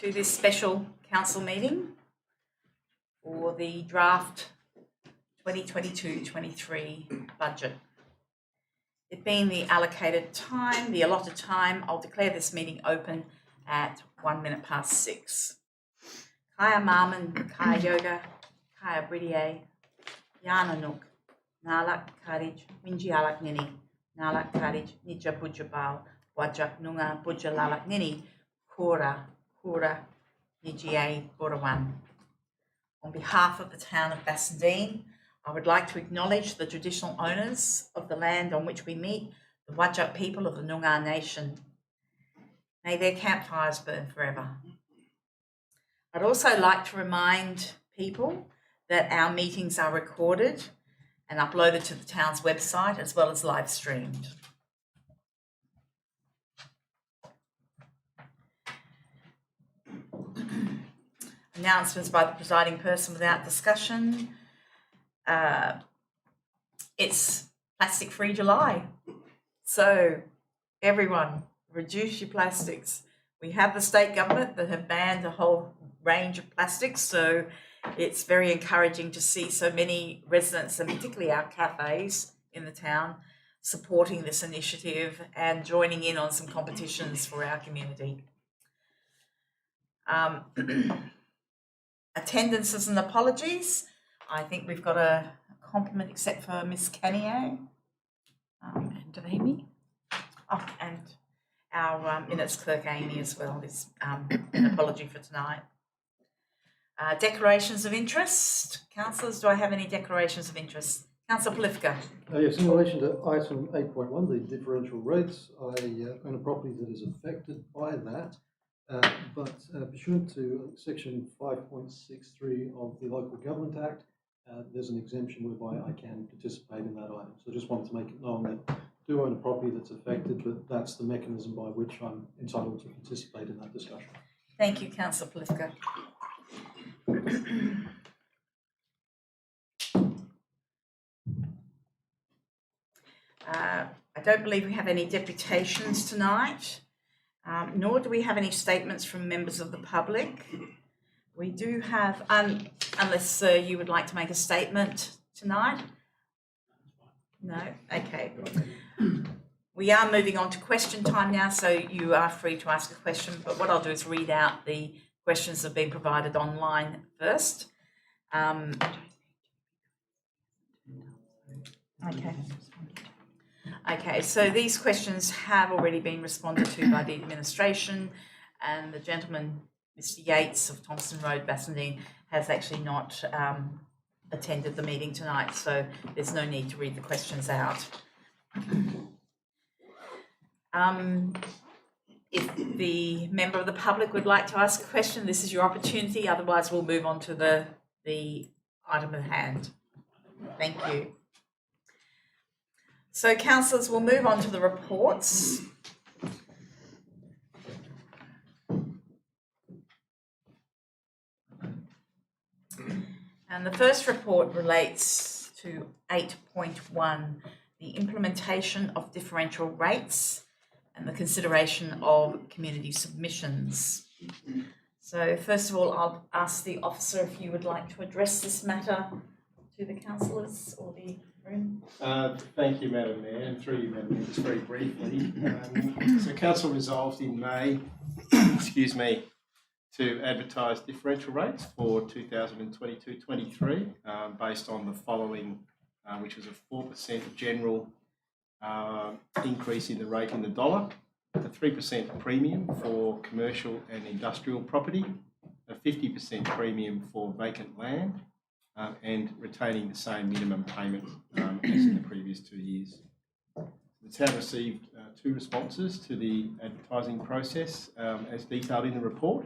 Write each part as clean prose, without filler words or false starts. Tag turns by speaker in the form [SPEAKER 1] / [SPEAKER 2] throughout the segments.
[SPEAKER 1] to this special council meeting for the draft 2022-23 budget. It being the allocated time, the allotted time, I'll declare this meeting open at 6:01. Kaya Marman, Kaya Yoga, Kaya Bridie, Yana Nook, Nalak Karij, Minji Alak Nini, Nalak Karij, Nija Bujabal, Wajak Nunga Bujalalak Nini, Kura, Nijie Borawan. On behalf of the town of Bassendean, I would like to acknowledge the traditional owners of the land on which we meet, the Wajak people of the Noongar Nation. May their campfires burn forever. I'd also like to remind people that our meetings are recorded and uploaded to the town's website as well as live streamed. Announcements by the presiding person without discussion. It's Plastic Free July. So everyone, reduce your plastics. We have the state government that have banned a whole range of plastics, so it's very encouraging to see so many residents, and particularly our cafes in the town, supporting this initiative and joining in on some competitions for our community. Attendances and apologies. I think we've got a compliment except for Miss Canier and Amy. Oh, and our minutes clerk Amy as well is an apology for tonight. Declarations of interest. Councillors, do I have any declarations of interest? Councillor Polifka.
[SPEAKER 2] Yes, in relation to item 8.1, the differential rates, I own a property that is affected by that, but pursuant to section 5.63 of the Local Government Act, there's an exemption whereby I can participate in that item. So I just wanted to make it known that I do own a property that's affected, but that's the mechanism by which I'm entitled to participate in that discussion.
[SPEAKER 1] Thank you, Councillor Polifka. I don't believe we have any deputations tonight, nor do we have any statements from members of the public. We do have, unless you would like to make a statement tonight? No? Okay. We are moving on to question time now, so you are free to ask a question, but what I'll do is read out the questions that have been provided online first. Okay, so these questions have already been responded to by the administration, and the gentleman, Mr. Yates of Thompson Road, Bassendean, has actually not attended the meeting tonight, so there's no need to read the questions out. If the member of the public would like to ask a question, this is your opportunity. Otherwise, we'll move on to the item at hand. Thank you. So, councillors, we'll move on to the reports. And the first report relates to 8.1, the implementation of differential rates and the consideration of community submissions. So first of all, I'll ask the officer if you would like to address this matter to the councillors or the room.
[SPEAKER 3] Thank you, Madam Mayor, and through you, Madam Mayor, just very briefly. So Council resolved in May, excuse me, to advertise differential rates for 2022-23 based on the following, which was a 4% general increase in the rate in the dollar, a 3% premium for commercial and industrial property, a 50% premium for vacant land, and retaining the same minimum payment as in the previous 2 years. The town received 2 responses to the advertising process as detailed in the report,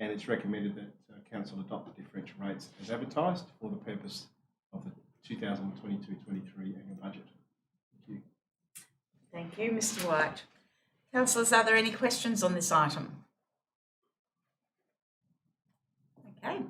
[SPEAKER 3] and it's recommended that Council adopt the differential rates as advertised for the purpose of the 2022-23 annual budget. Thank you.
[SPEAKER 1] Thank you, Mr. White. Councillors, are there any questions on this item? Okay.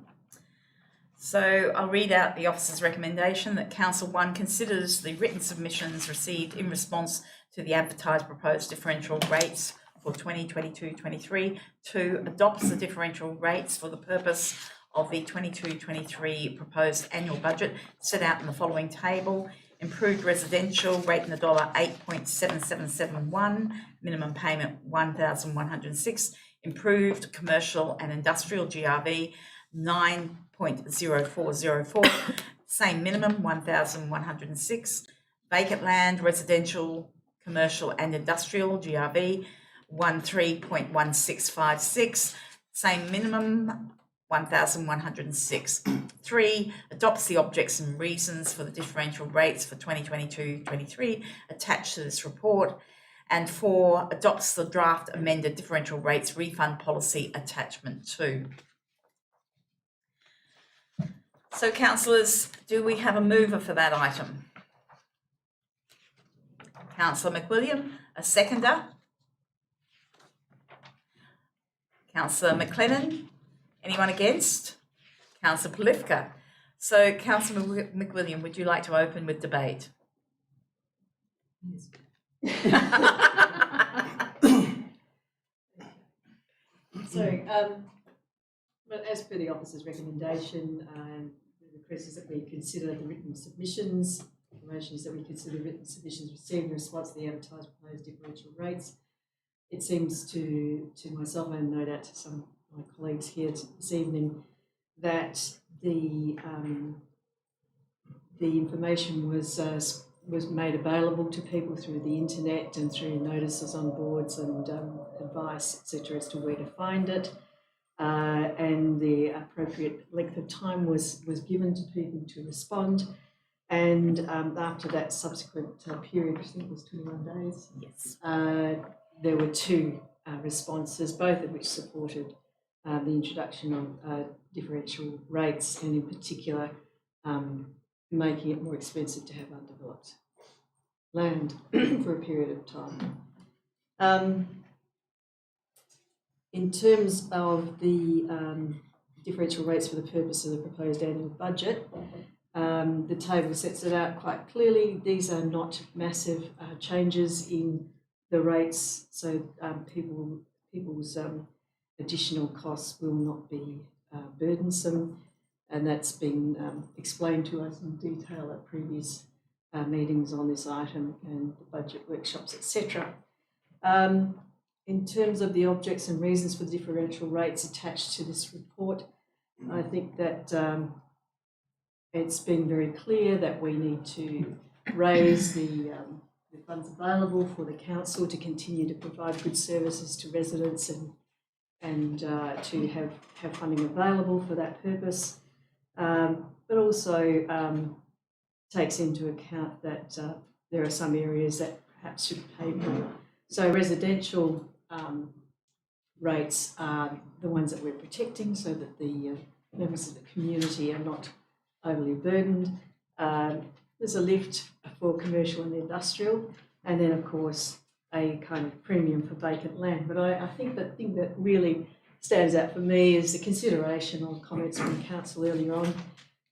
[SPEAKER 1] So I'll read out the officer's recommendation that Council 1 considers the written submissions received in response to the advertised proposed differential rates for 2022-23. 2, adopts the differential rates for the purpose of the 22-23 proposed annual budget set out in the following table. Improved residential rate in the dollar 8.7771, minimum payment 1,106. Improved commercial and industrial GRV 9.0404, same minimum 1,106. Vacant land, residential, commercial and industrial GRV 13.1656, same minimum 1,106. 3, adopts the objects and reasons for the differential rates for 2022-23 attached to this report. And 4, adopts the draft amended differential rates refund policy attachment 2. So, councillors, do we have a mover for that item? Councillor McWilliam, a seconder. Councillor McLennan, anyone against? Councillor Polifka. So, Councillor McWilliam, would you like to open with debate?
[SPEAKER 4] Yes. But as per the officer's recommendation, the request is that we consider the written submissions. The motion is that we consider written submissions received in response to the advertised proposed differential rates. It seems to myself and no doubt to some of my colleagues here this evening that the information was made available to people through the internet and through notices on boards and advice, etc., as to where to find it. And the appropriate length of time was given to people to respond. And after that subsequent period, which I think was 21 days,
[SPEAKER 1] Yes.
[SPEAKER 4] There were 2 responses, both of which supported the introduction of differential rates, and in particular making it more expensive to have undeveloped land for a period of time. In terms of the differential rates for the purpose of the proposed annual budget, the table sets it out quite clearly. These are not massive changes in the rates, so people's additional costs will not be burdensome, and that's been explained to us in detail at previous meetings on this item and the budget workshops, etc. In terms of the objects and reasons for the differential rates attached to this report, I think that it's been very clear that we need to raise the funds available for the council to continue to provide good services to residents and to have funding available for that purpose, but also takes into account that there are some areas that perhaps should pay more. So residential rates are the ones that we're protecting so that the members of the community are not overly burdened. There's a lift for commercial and industrial, and then of course a kind of premium for vacant land. But I think the thing that really stands out for me is the consideration of comments from council earlier on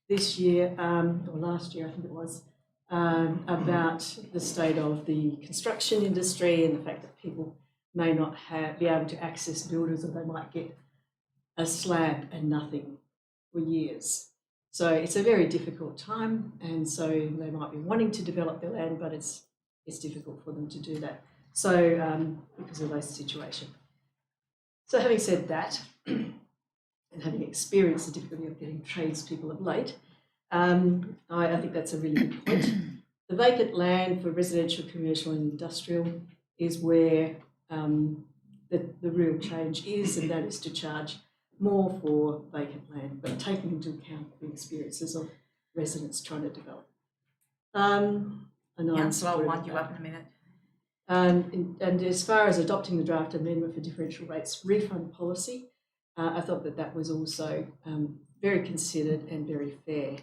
[SPEAKER 4] this year, or last year I think it was, about the state of the construction industry and the fact that people may not be able to access builders, or they might get a slab and nothing for years. So it's a very difficult time, and so they might be wanting to develop their land, but it's difficult for them to do that. So because of those situations. So having said that, and having experienced the difficulty of getting tradespeople of late, I think that's a really good point. The vacant land for residential, commercial and industrial is where the real change is, and that is to charge more for vacant land, but taking into account the experiences of residents trying to develop.
[SPEAKER 1] Councillor, I'll wind you up in a minute.
[SPEAKER 4] And as far as adopting the draft amendment for differential rates refund policy, I thought that was also very considered and very fair,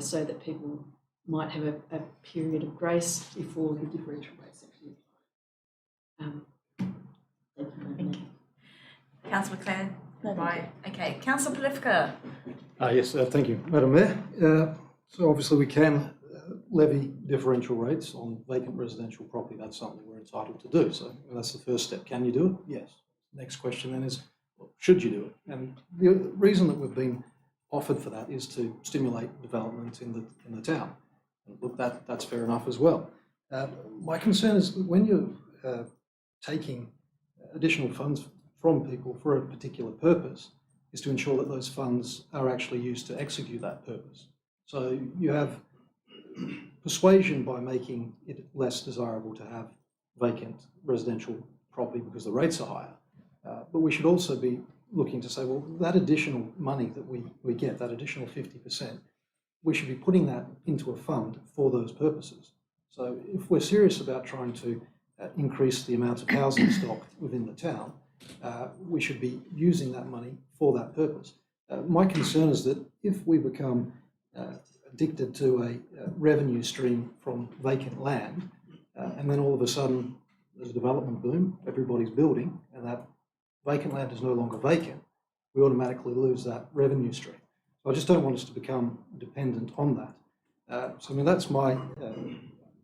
[SPEAKER 4] so that people might have a period of grace before the differential rates actually apply. Thank you.
[SPEAKER 1] Councillor McLennan? Right, okay. Councillor Polifka?
[SPEAKER 2] Yes, thank you, Madam Mayor. So obviously we can levy differential rates on vacant residential property. That's something we're entitled to do. So that's the first step. Can you do it? Yes. Next question then is, well, should you do it? And the reason that we've been offered for that is to stimulate development in the town. And look, that's fair enough as well. My concern is that when you're taking additional funds from people for a particular purpose, is to ensure that those funds are actually used to execute that purpose. So you have persuasion by making it less desirable to have vacant residential property because the rates are higher. But we should also be looking to say, well, that additional money that we get, that additional 50%, we should be putting that into a fund for those purposes. So if we're serious about trying to increase the amount of housing stock within the town, we should be using that money for that purpose. My concern is that if we become addicted to a revenue stream from vacant land, and then all of a sudden there's a development boom, everybody's building, and that vacant land is no longer vacant, we automatically lose that revenue stream. So I just don't want us to become dependent on that. So I mean, that's my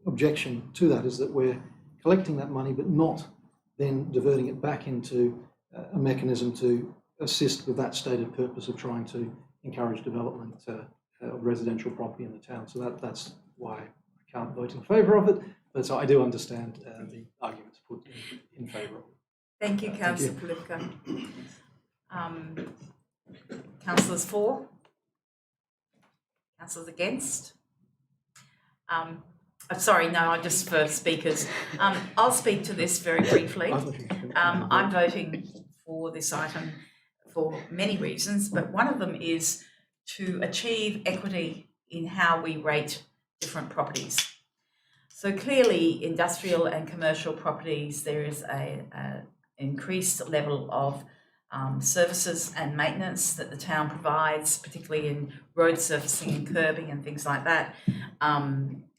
[SPEAKER 2] objection to that, is that we're collecting that money but not then diverting it back into a mechanism to assist with that stated purpose of trying to encourage development of residential property in the town. So that's why I can't vote in favour of it, but so I do understand the arguments put in favour of it.
[SPEAKER 1] Thank you, Councillor Polivka. Councillors for? Councillors against? Sorry, no, just for speakers. I'll speak to this very briefly. I'm voting for this item for many reasons, but one of them is to achieve equity in how we rate different properties. So clearly, industrial and commercial properties, there is an increased level of services and maintenance that the town provides, particularly in road surfacing and curbing and things like that.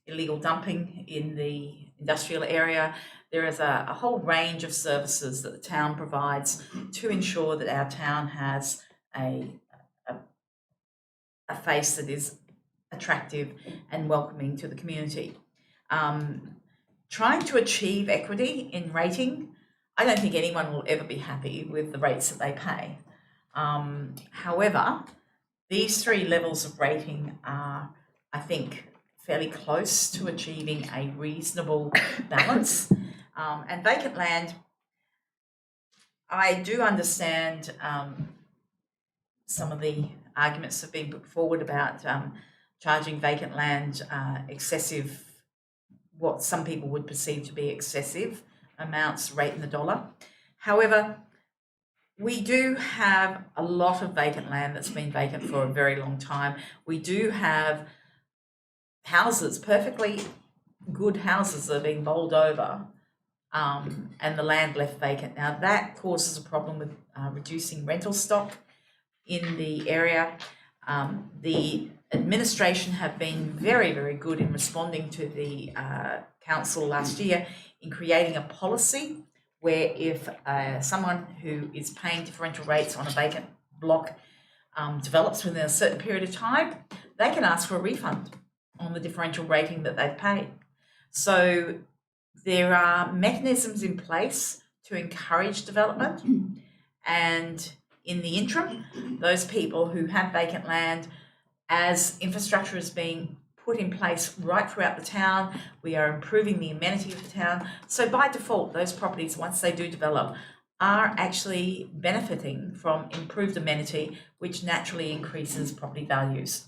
[SPEAKER 1] Illegal dumping in the industrial area. There is a whole range of services that the town provides to ensure that our town has a face that is attractive and welcoming to the community. Trying to achieve equity in rating, I don't think anyone will ever be happy with the rates that they pay. However, these three levels of rating are, I think, fairly close to achieving a reasonable balance. And vacant land, I do understand some of the arguments have been put forward about charging vacant land excessive, what some people would perceive to be excessive amounts rate in the dollar. However, we do have a lot of vacant land that's been vacant for a very long time. We do have houses, perfectly good houses that are being bowled over and the land left vacant. Now that causes a problem with reducing rental stock in the area. The administration have been very, very good in responding to the council last year in creating a policy where if someone who is paying differential rates on a vacant block develops within a certain period of time, they can ask for a refund on the differential rating that they've paid. So there are mechanisms in place to encourage development, and in the interim, those people who have vacant land, as infrastructure is being put in place right throughout the town, we are improving the amenity of the town. So by default, those properties, once they do develop, are actually benefiting from improved amenity, which naturally increases property values.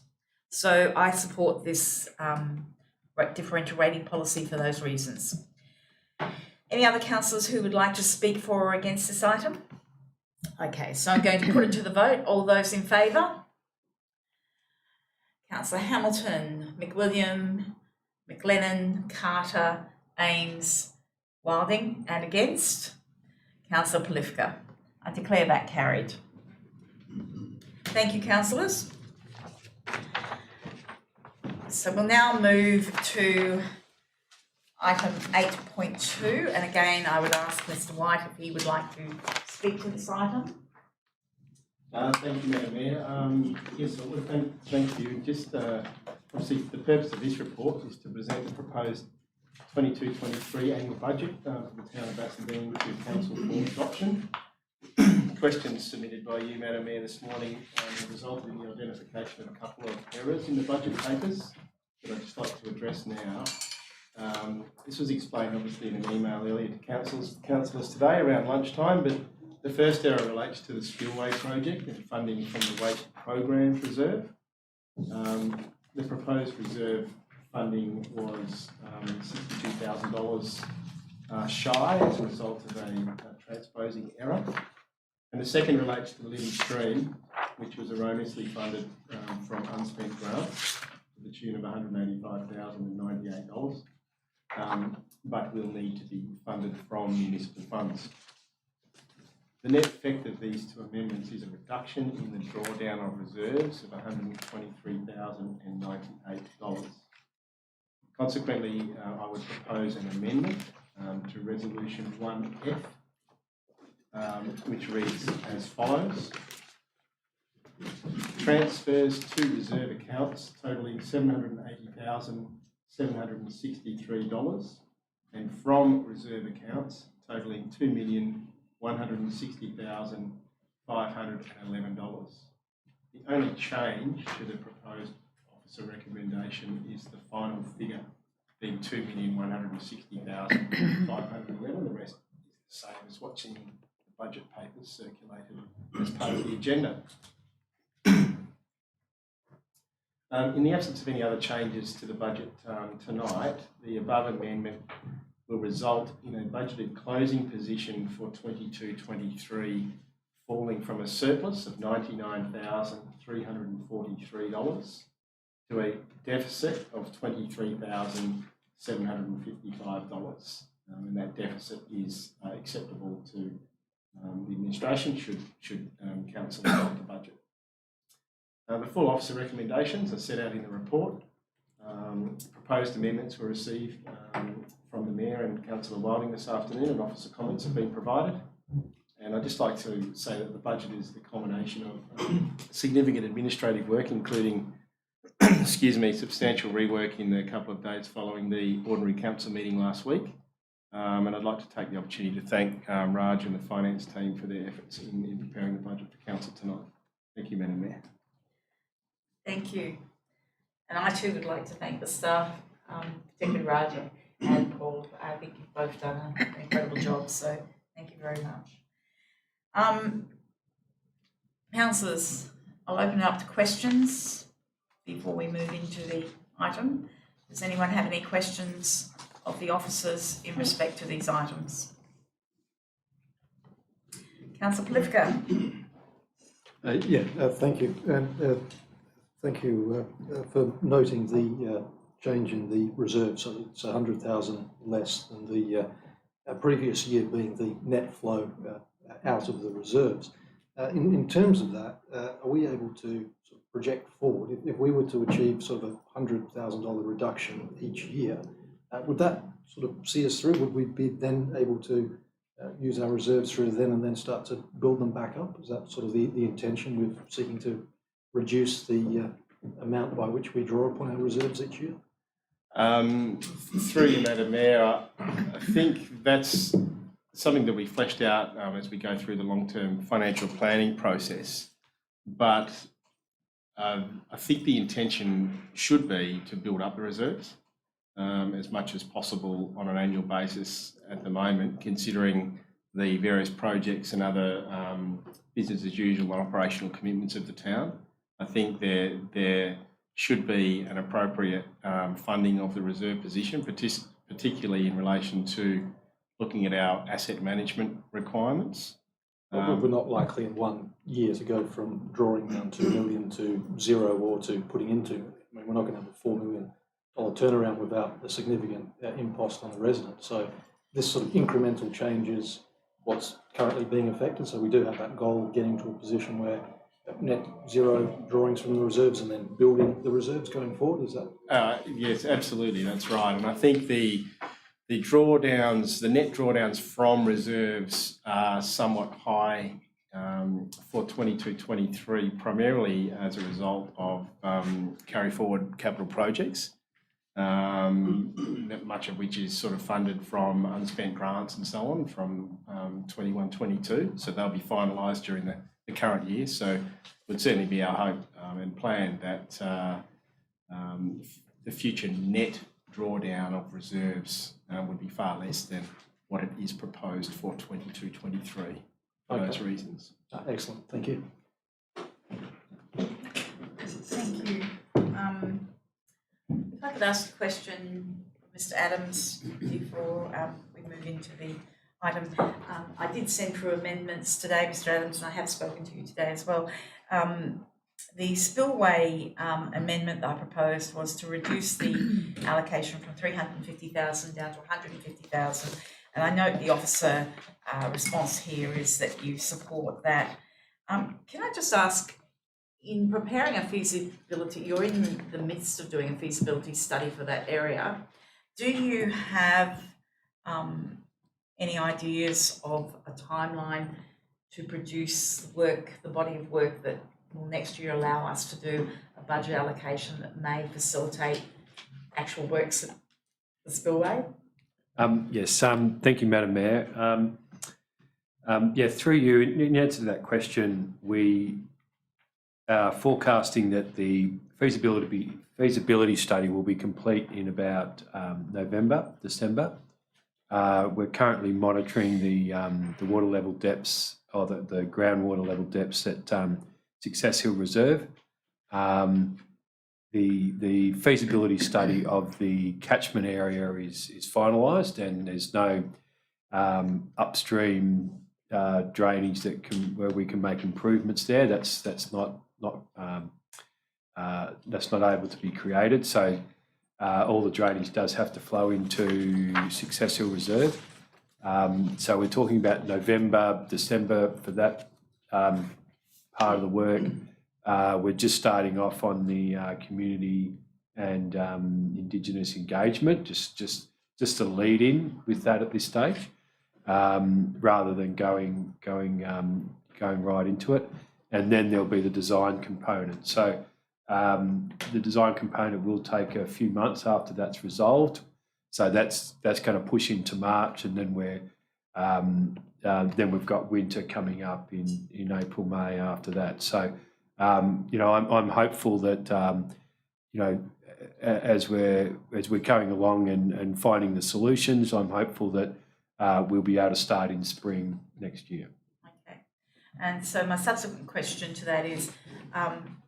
[SPEAKER 1] So I support this differential rating policy for those reasons. Any other councillors who would like to speak for or against this item? Okay, so I'm going to put it to the vote. All those in favour? Councillor Hamilton, McWilliam, McLennan, Carter, Ames, Wilding, and against? Councillor Polivka. I declare that carried. Thank you, councillors. So we'll now move to item 8.2, and again I would ask Mr. White if he would like to speak to this item.
[SPEAKER 3] Thank you, Madam Mayor. Yes, I would thank you. Just Obviously, the purpose of this report is to present the proposed 22-23 annual budget for the town of Bassendean to council for adoption. Questions submitted by you, Madam Mayor, this morning have resulted in the identification of a couple of errors in the budget papers that I'd just like to address now. This was explained obviously in an email earlier to councillors today around lunchtime, but the first error relates to the spillway project and funding from the waste programs reserve. The proposed reserve funding was $62,000 shy as a result of a transposing error. And the second relates to the living stream, which was erroneously funded from unspent grants to the tune of $185,098, but will need to be funded from municipal funds. The net effect of these two amendments is a reduction in the drawdown of reserves of $123,098. Consequently, I would propose an amendment to Resolution 1F, which reads as follows. Transfers to reserve accounts totalling $780,763 and from reserve accounts totalling $2,160,511. The only change to the proposed officer recommendation is the final figure being $2,160,511. The rest is the same as what's in the budget papers circulated as part of the agenda. In the absence of any other changes to the budget tonight, the above amendment will result in a budgeted closing position for 22-23 falling from a surplus of $99,343 to a deficit of $23,755. And that deficit is acceptable to the administration should council adopt the budget. The full officer recommendations are set out in the report. Proposed amendments were received from the Mayor and Councillor Wilding this afternoon, and officer comments have been provided. And I'd just like to say that the budget is the culmination of significant administrative work, including substantial rework in the couple of days following the ordinary council meeting last week. And I'd like to take the opportunity to thank Raj and the finance team for their efforts in preparing the budget for council tonight. Thank you, Madam Mayor.
[SPEAKER 1] Thank you. And I too would like to thank the staff, particularly Raja and Paul. I think you've both done an incredible job, so thank you very much. Councillors, I'll open it up to questions before we move into the item. Does anyone have any questions of the officers in respect to these items? Councillor Polifka.
[SPEAKER 2] Thank you. And thank you for noting the change in the reserve. So it's 100,000 less than the previous year being the net flow out of the reserves. In terms of that, are we able to sort of project forward? If we were to achieve sort of a $100,000 reduction each year, would that sort of see us through? Would we be then able to use our reserves through then and then start to build them back up? Is that sort of the intention with seeking to reduce the amount by which we draw upon our reserves each year?
[SPEAKER 3] Through you, Madam Mayor, I think that's something that we fleshed out as we go through the long-term financial planning process. But I think the intention should be to build up the reserves as much as possible on an annual basis at the moment, considering the various projects and other business as usual and operational commitments of the town. I think there should be an appropriate funding of the reserve position, particularly in relation to looking at our asset management requirements.
[SPEAKER 2] We're not likely in 1 year to go from drawing down $2 million to zero or to putting into. I mean, we're not going to have a $4 million turnaround without a significant impost on the resident. So this sort of incremental change is what's currently being affected. So we do have that goal of getting to a position where net zero drawings from the reserves and then building the reserves going forward. Is that?
[SPEAKER 3] Yes, absolutely. That's right. And I think the drawdowns, the net drawdowns from reserves are somewhat high for 22-23, primarily as a result of carry forward capital projects, much of which is sort of funded from unspent grants and so on from 21-22. So they'll be finalised during the current year. So it would certainly be our hope and plan that the future net drawdown of reserves would be far less than what it is proposed for 22-23 for those reasons.
[SPEAKER 2] Excellent, thank you.
[SPEAKER 1] Thank you. If I could ask a question, Mr. Adams, before we move into the item. I did send through amendments today, Mr. Adams, and I have spoken to you today as well. The spillway amendment that I proposed was to reduce the allocation from 350,000 down to 150,000. And I note the officer response here is that you support that. Can I just ask, in preparing a feasibility, you're in the midst of doing a feasibility study for that area. Do you have any ideas of a timeline to produce the body of work that will next year allow us to do a budget allocation that may facilitate actual works at the spillway?
[SPEAKER 5] Yes, thank you, Madam Mayor. Yeah, through you, in answer to that question, we are forecasting that the feasibility study will be complete in about November, December. We're currently monitoring the water level depths, or the groundwater level depths at Success Hill Reserve. The feasibility study of the catchment area is finalised, and there's no upstream drainage where we can make improvements there. That's not able to be created. So all the drainage does have to flow into Success Hill Reserve. So we're talking about November, December for that part of the work. We're just starting off on the community and Indigenous engagement, just to lead in with that at this stage, rather than going right into it. And then there'll be the design component. So the design component will take a few months after that's resolved. So that's going to push into March, and then then we've got winter coming up in April, May after that. So I'm hopeful that as we're going along and finding the solutions, I'm hopeful that we'll be able to start in spring next year.
[SPEAKER 1] Okay, and so my subsequent question to that is,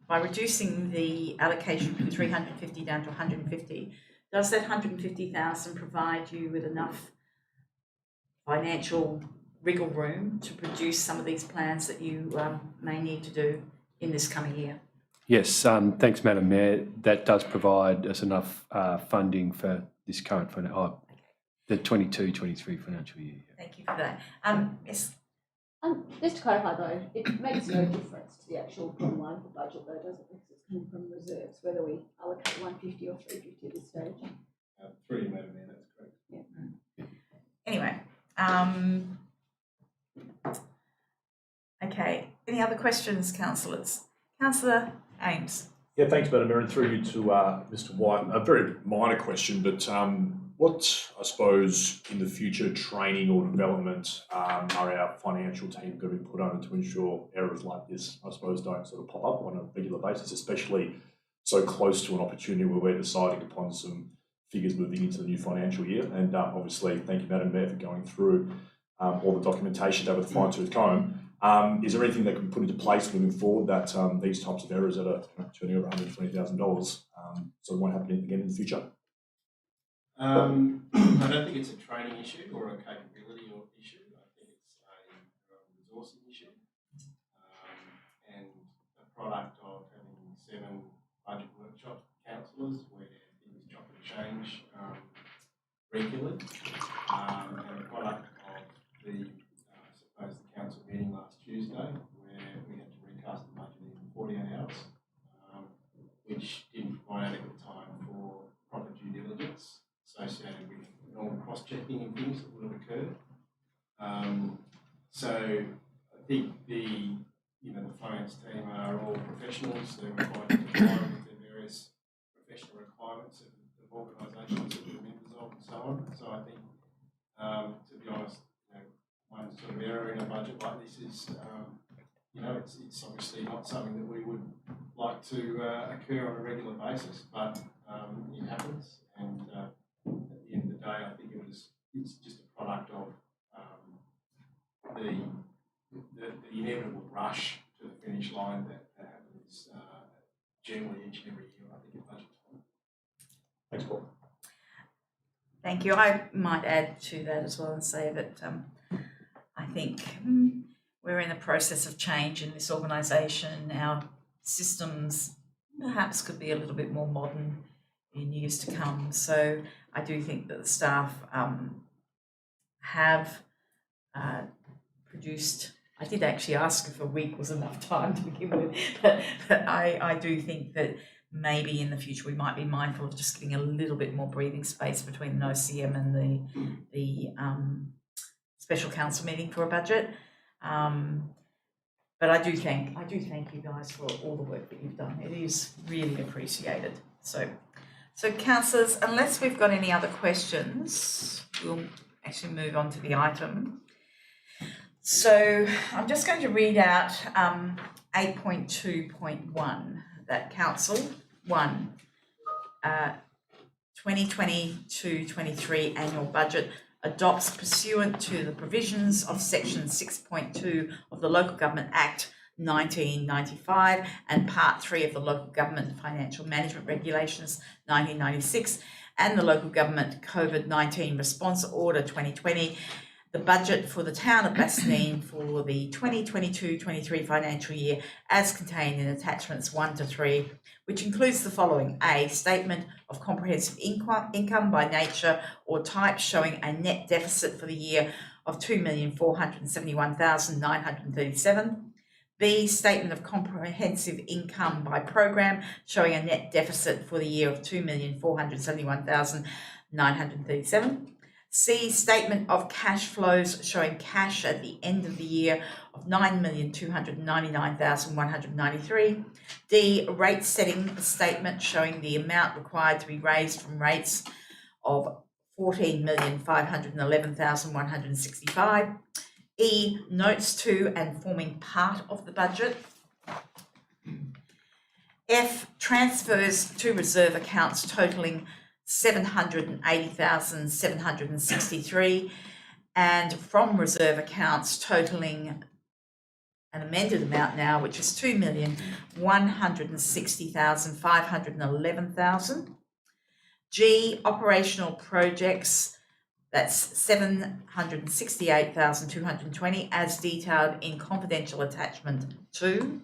[SPEAKER 1] by reducing the allocation from 350 down to 150, does that 150,000 provide you with enough financial wriggle room to produce some of these plans that you may need to do in this coming year?
[SPEAKER 5] Yes, thanks, Madam Mayor. That does provide us enough funding for this current the 22-23 financial year.
[SPEAKER 1] Thank you for that. Yes.
[SPEAKER 6] Just to clarify though, it makes no difference to the actual bottom line for budget though, does it? Because it's coming from reserves, whether we allocate 150 or 350 at this stage.
[SPEAKER 3] Through you, Madam Mayor, that's correct.
[SPEAKER 6] Yeah.
[SPEAKER 1] Anyway, okay. Any other questions, councillors? Councillor Ames.
[SPEAKER 7] Yeah, thanks, Madam Mayor, and through you to Mr. White. A very minor question, but what, I suppose, in the future training or development are our financial team going to be put under to ensure errors like this, I suppose, don't sort of pop up on a regular basis, especially so close to an opportunity where we're deciding upon some figures moving into the new financial year? And obviously, thank you, Madam Mayor, for going through all the documentation to have a fine-tooth comb. Is there anything that can be put into place moving forward that these types of errors that are turning over $120,000 so it won't happen again in the future?
[SPEAKER 3] I don't think it's a training issue or a capability issue. I think it's a resourcing issue and a product of having 7 budget workshop councillors where things chop and change regularly, and a product of the council meeting last Tuesday where we had to recast the budget in 48 hours, which didn't provide adequate time for proper due diligence associated with normal cross-checking and things that would have occurred. So I think the finance team are all professionals. They're required to comply with the various professional requirements of organisations that they're members of, and so on. So I think, to be honest, one sort of error in a budget like this is, it's obviously not something that we would like to occur on a regular basis, but it happens. And at the end of the day, I think it's just a product of the inevitable rush to the finish line that happens generally each and every year, I think, at budget time.
[SPEAKER 7] Thanks, Paul.
[SPEAKER 1] Thank you. I might add to that as well and say that I think we're in a process of change in this organisation. Our systems perhaps could be a little bit more modern in years to come. So I do think that the staff have produced. I did actually ask if a week was enough time to begin with, but I do think that maybe in the future we might be mindful of just giving a little bit more breathing space between an OCM and the special council meeting for a budget. But I do thank you guys for all the work that you've done. It is really appreciated. So councillors, unless we've got any other questions, we'll actually move on to the item. So I'm just going to read out 8.2.1, that Council 1, 2022-23 annual budget adopts pursuant to the provisions of section 6.2 of the Local Government Act 1995 and Part 3 of the Local Government Financial Management Regulations 1996 and the Local Government COVID-19 Response Order 2020, the budget for the town of Bassendean for the 2022-23 financial year as contained in attachments 1 to 3, which includes the following: A, statement of comprehensive income by nature or type showing a net deficit for the year of 2,471,937. B, statement of comprehensive income by program showing a net deficit for the year of 2,471,937. C, statement of cash flows showing cash at the end of the year of 9,299,193. D, rate setting statement showing the amount required to be raised from rates of 14,511,165. E, notes to and forming part of the budget. F, transfers to reserve accounts totaling 780,763 and from reserve accounts totaling an amended amount now, which is 2,160,511,000. G, operational projects, that's 768,220 as detailed in confidential attachment 2.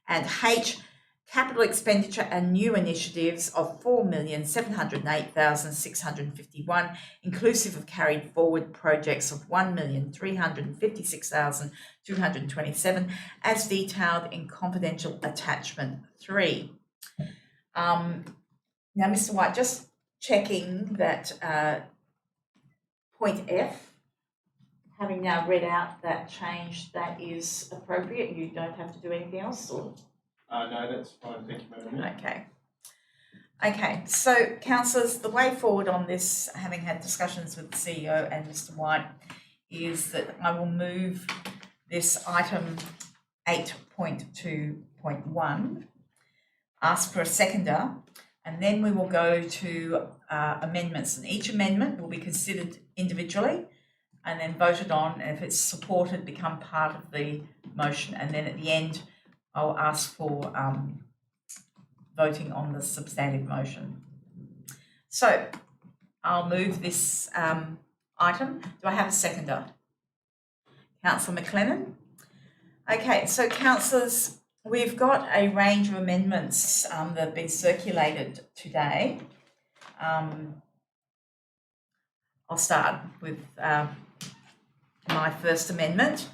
[SPEAKER 1] And H, capital expenditure and new initiatives of 4,708,651, inclusive of carried forward projects of 1,356,227, as detailed in confidential attachment 3. Now, Mr. White, just checking that point F, having now read out that change, that is appropriate. You don't have to do anything else, or?
[SPEAKER 3] No, that's fine. Thank you, Madam Mayor.
[SPEAKER 1] Okay, so councillors, the way forward on this, having had discussions with the CEO and Mr. White, is that I will move this item 8.2.1, ask for a seconder, and then we will go to amendments, and each amendment will be considered individually and then voted on, and if it's supported, become part of the motion, and then at the end I'll ask for voting on the substantive motion. So I'll move this item. Do I have a seconder? Councillor McLennan. Okay, so councillors, we've got a range of amendments that have been circulated today. I'll start with my first amendment.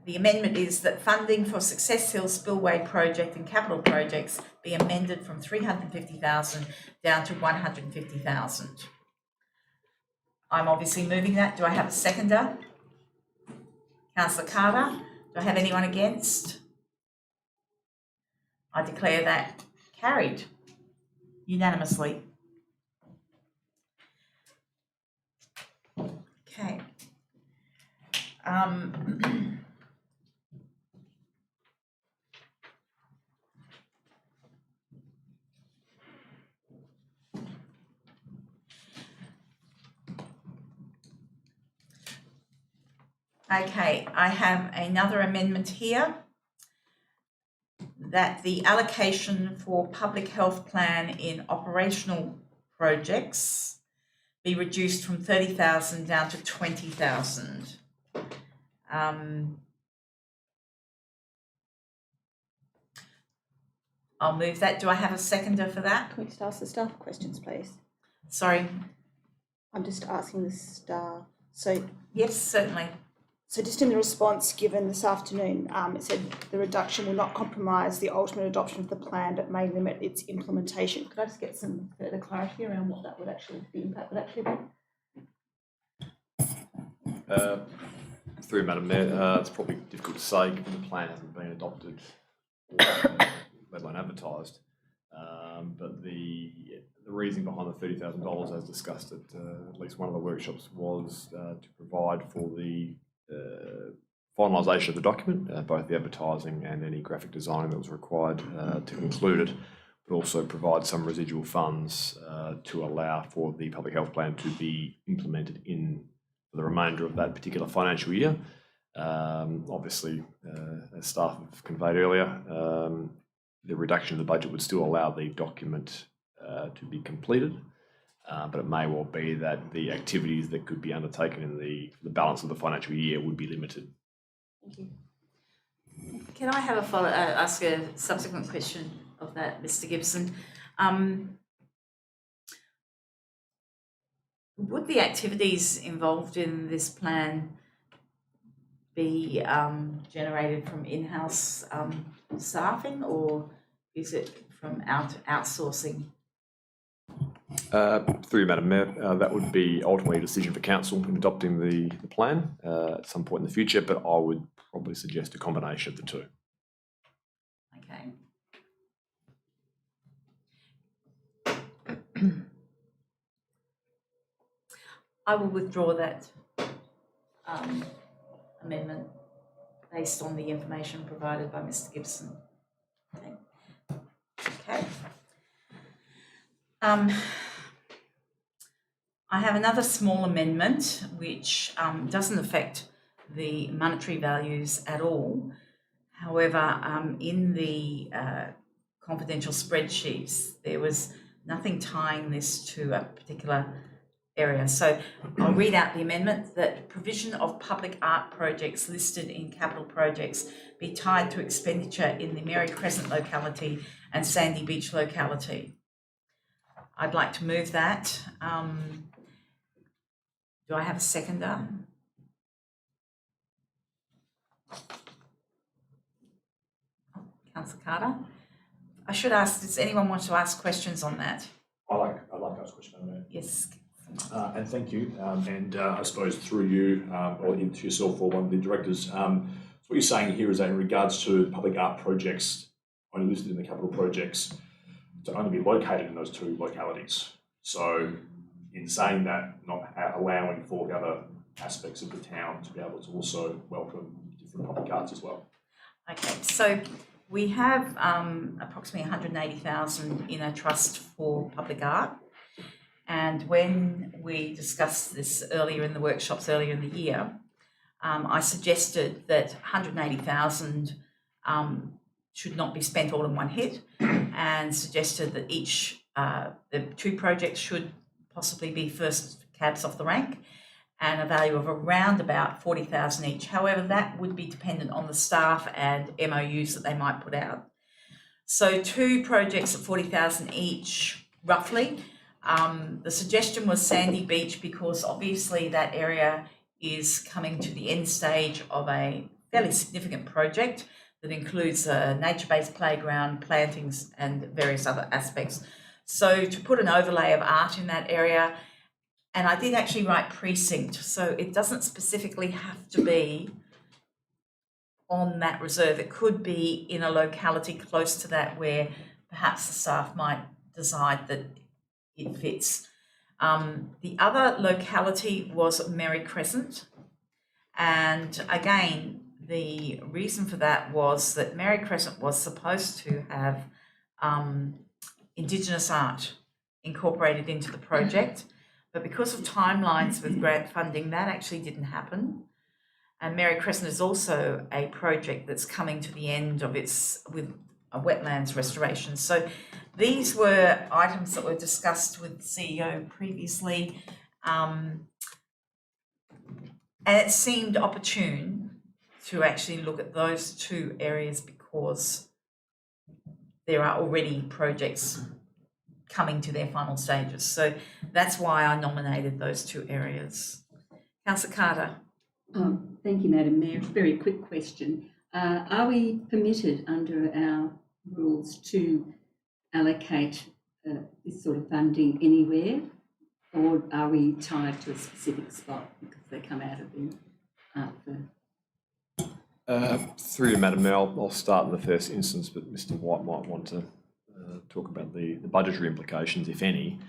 [SPEAKER 1] The amendment is that funding for Success Hill Spillway project and capital projects be amended from 350,000 down to 150,000. I'm obviously moving that. Do I have a seconder? Councillor Carter, do I have anyone against? I declare that carried unanimously. Okay. Okay, I have another amendment here that the allocation for public health plan in operational projects be reduced from 30,000 down to 20,000. I'll move that. Do I have a seconder for that?
[SPEAKER 6] Can we just ask the staff questions, please?
[SPEAKER 1] Sorry.
[SPEAKER 6] I'm just asking the staff. So
[SPEAKER 1] Yes, certainly.
[SPEAKER 6] just in the response given this afternoon, it said the reduction will not compromise the ultimate adoption of the plan, but may limit its implementation. Could I just get some further clarity around what that would actually, the impact would actually be?
[SPEAKER 8] Through Madam Mayor, it's probably difficult to say given the plan hasn't been adopted or let alone advertised. But the reason behind the $30,000, as discussed at least one of the workshops, was to provide for the finalisation of the document, both the advertising and any graphic design that was required to conclude it, but also provide some residual funds to allow for the public health plan to be implemented in for the remainder of that particular financial year. Obviously, as staff have conveyed earlier, the reduction of the budget would still allow the document to be completed, but it may well be that the activities that could be undertaken in the balance of the financial year would be limited.
[SPEAKER 6] Thank you.
[SPEAKER 1] Can I have a ask a subsequent question of that, Mr. Gibson? Would the activities involved in this plan be generated from in-house staffing, or is it from outsourcing?
[SPEAKER 8] Through you, Madam Mayor, that would be ultimately a decision for council in adopting the plan at some point in the future, but I would probably suggest a combination of the two.
[SPEAKER 1] Okay. I will withdraw that amendment based on the information provided by Mr. Gibson. Okay. I have another small amendment which doesn't affect the monetary values at all. However, in the confidential spreadsheets, there was nothing tying this to a particular area. So I'll read out the amendment: that provision of public art projects listed in capital projects be tied to expenditure in the Mary Crescent locality and Sandy Beach locality. I'd like to move that. Do I have a seconder? Councillor Carter. I should ask, does anyone want to ask questions on that?
[SPEAKER 7] I'd like to ask a question, Madam Mayor.
[SPEAKER 1] Yes.
[SPEAKER 7] And thank you. I suppose through you, or into yourself or one of the directors, so what you're saying here is that in regards to public art projects only listed in the capital projects, to only be located in those two localities. So in saying that, not allowing for the other aspects of the town to be able to also welcome different public arts as well.
[SPEAKER 1] Okay, so we have approximately 180,000 in a trust for public art. And when we discussed this earlier in the workshops earlier in the year, I suggested that 180,000 should not be spent all in one hit, and suggested that each, the two projects should possibly be first cabs off the rank, and a value of around about 40,000 each. However, that would be dependent on the staff and MOUs that they might put out. So two projects at 40,000 each, roughly. The suggestion was Sandy Beach because obviously that area is coming to the end stage of a fairly significant project that includes a nature-based playground, plantings, and various other aspects. So to put an overlay of art in that area, and I did actually write precinct, so it doesn't specifically have to be on that reserve. It could be in a locality close to that where perhaps the staff might decide that it fits. The other locality was Merry Crescent. And again, the reason for that was that Merry Crescent was supposed to have Indigenous art incorporated into the project, but because of timelines with grant funding, that actually didn't happen. And Merry Crescent is also a project that's coming to the end of its with a wetlands restoration. So these were items that were discussed with the CEO previously, and it seemed opportune to actually look at those two areas because there are already projects coming to their final stages. So that's why I nominated those two areas. Councillor Carter.
[SPEAKER 9] Thank you, Madam Mayor. A very quick question. Are we permitted under our rules to allocate this sort of funding anywhere, or are we tied to a specific spot because they come out of the art firm?
[SPEAKER 8] Through you, Madam Mayor, I'll start in the first instance, but Mr. White might want to talk about the budgetary implications, if any.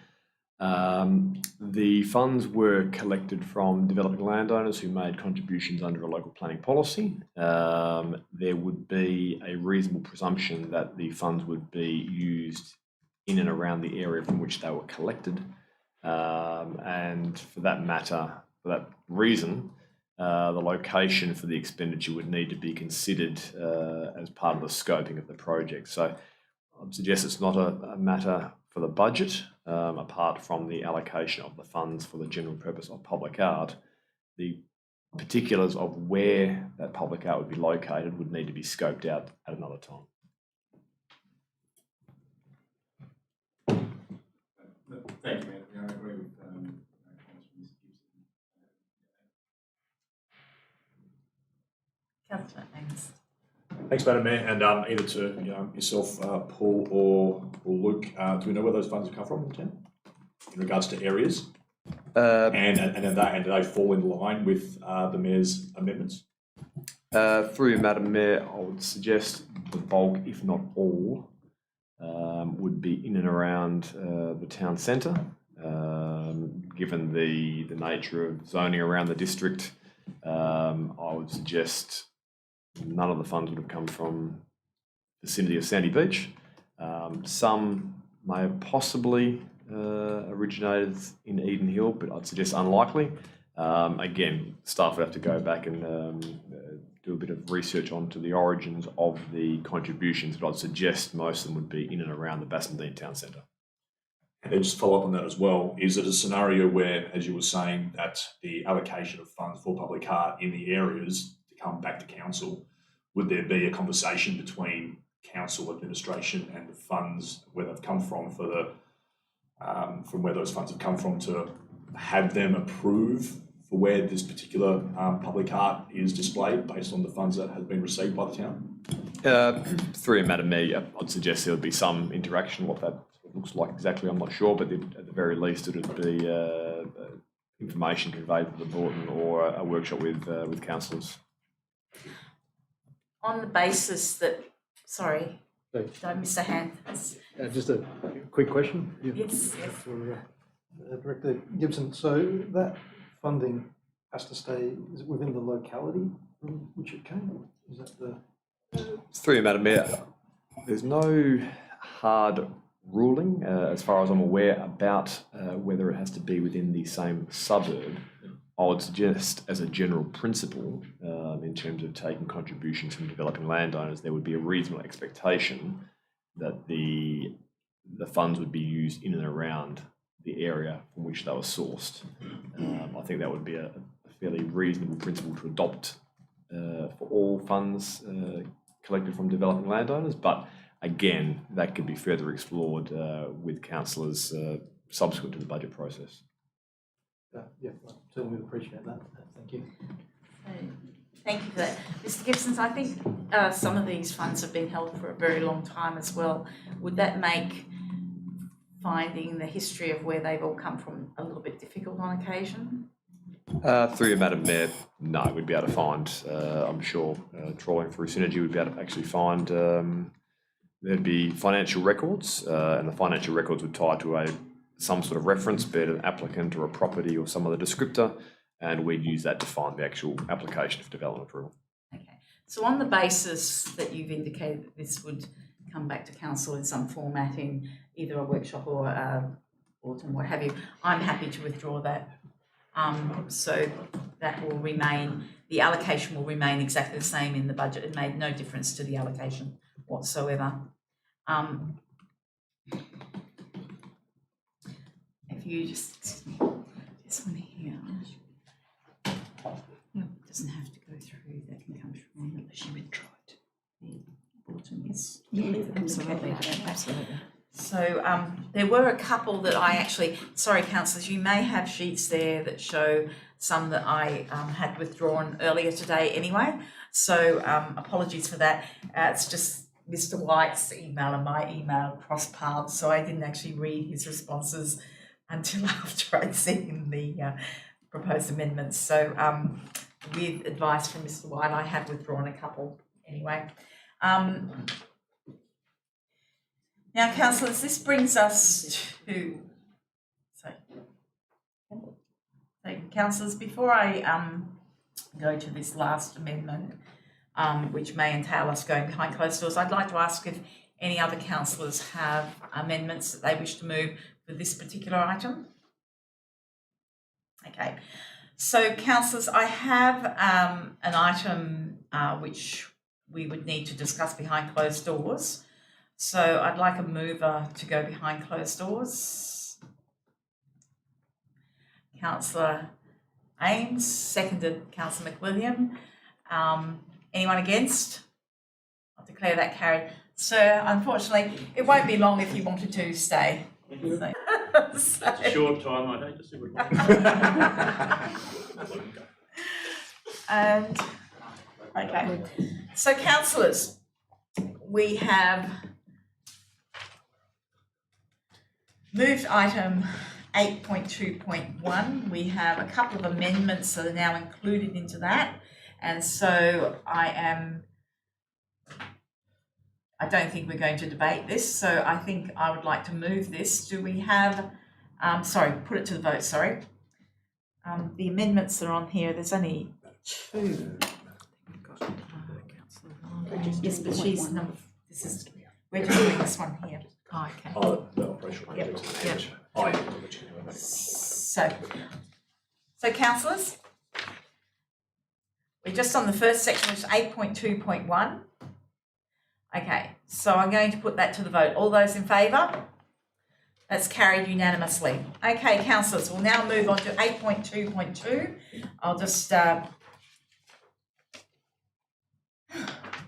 [SPEAKER 8] The funds were collected from developing landowners who made contributions under a local planning policy. There would be a reasonable presumption that the funds would be used in and around the area from which they were collected. And for that matter, for that reason, the location for the expenditure would need to be considered as part of the scoping of the project. So I'd suggest it's not a matter for the budget, apart from the allocation of the funds for the general purpose of public art. The particulars of where that public art would be located would need to be scoped out at another time.
[SPEAKER 3] Thank you, Madam Mayor. I agree with comments from Mr. Gibson.
[SPEAKER 1] Councillor Angus.
[SPEAKER 7] Thanks, Madam Mayor, and either to yourself, Paul, or Luke, do we know where those funds have come from in the town in regards to areas? And do they fall in line with the Mayor's amendments?
[SPEAKER 8] Through you, Madam Mayor, I would suggest the bulk, if not all, would be in and around the town centre. Given the nature of zoning around the district, I would suggest none of the funds would have come from the vicinity of Sandy Beach. Some may have possibly originated in Eden Hill, but I'd suggest unlikely. Again, staff would have to go back and do a bit of research onto the origins of the contributions, but I'd suggest most of them would be in and around the Bassendean town centre.
[SPEAKER 7] And then just follow up on that as well, is it a scenario where, as you were saying, that the allocation of funds for public art in the areas to come back to council, would there be a conversation between council administration and the funds, where they've come from, for the from where those funds have come from, to have them approve for where this particular public art is displayed based on the funds that have been received by the town?
[SPEAKER 8] Through you, Madam Mayor, I'd suggest there would be some interaction. What that looks like exactly, I'm not sure, but at the very least it would be information conveyed to the bulletin or a workshop with councillors.
[SPEAKER 1] On the basis that, sorry,
[SPEAKER 2] Okay.
[SPEAKER 1] did I miss a hand?
[SPEAKER 2] Just a quick question.
[SPEAKER 1] Yes, yes.
[SPEAKER 2] For Director Gibson. So that funding has to stay, is it within the locality from which it came? Is that the...
[SPEAKER 8] Through you, Madam Mayor, there's no hard ruling, as far as I'm aware, about whether it has to be within the same suburb. I would suggest, as a general principle, in terms of taking contributions from developing landowners, there would be a reasonable expectation that the funds would be used in and around the area from which they were sourced. I think that would be a fairly reasonable principle to adopt for all funds collected from developing landowners, but again, that could be further explored with councillors subsequent to the budget process.
[SPEAKER 2] Yeah, I certainly would appreciate that. Thank you.
[SPEAKER 1] Thank you for that. Mr. Gibson, I think some of these funds have been held for a very long time as well. Would that make finding the history of where they've all come from a little bit difficult on occasion?
[SPEAKER 8] Through you, Madam Mayor, No, we'd be able to find, I'm sure, trawling through Synergy, we'd be able to actually find, there'd be financial records, and the financial records would tie to some sort of reference, be it an applicant or a property or some other descriptor, and we'd use that to find the actual application for development approval.
[SPEAKER 1] Okay, so on the basis that you've indicated that this would come back to council in some format in either a workshop or autumn, what have you, I'm happy to withdraw that. So that will remain, the allocation will remain exactly the same in the budget. It made no difference to the allocation whatsoever. If you just, excuse me, this one here, it doesn't have to go through, that can come from, she would try it. The autumn is, absolutely. So there were a couple that I actually, sorry councillors, you may have sheets there that show some that I had withdrawn earlier today anyway. So apologies for that. It's just Mr. White's email and my email crossed paths, so I didn't actually read his responses until after I'd seen the proposed amendments. So with advice from Mr. White, I have withdrawn a couple anyway. Now, councillors, this brings us to, so councillors, before I go to this last amendment, which may entail us going behind closed doors, I'd like to ask if any other councillors have amendments that they wish to move for this particular item. Okay, so councillors, I have an item which we would need to discuss behind closed doors. So I'd like a mover to go behind closed doors. Councillor Ames, seconded Councillor McWilliam. Anyone against? I'll declare that carried. Sir, unfortunately, it won't be long if you wanted to stay. So,
[SPEAKER 10] It's a short time, I hate to see what.
[SPEAKER 1] And, okay, so councillors, we have moved item 8.2.1. We have a couple of amendments that are now included into that. And so I don't think we're going to debate this. So I think I would like to move this. Do we have, put it to the vote, sorry. The amendments that are on here, there's only two. Yes, but she's number, this is, we're just doing this one here. Oh, okay.
[SPEAKER 7] Oh, the operational.
[SPEAKER 1] Yep.
[SPEAKER 7] Yep. Oh, yeah.
[SPEAKER 1] So councillors, we're just on the first section, which is 8.2.1. Okay, so I'm going to put that to the vote. All those in favour? That's carried unanimously. Okay, councillors, we'll now move on to 8.2.2. I'll just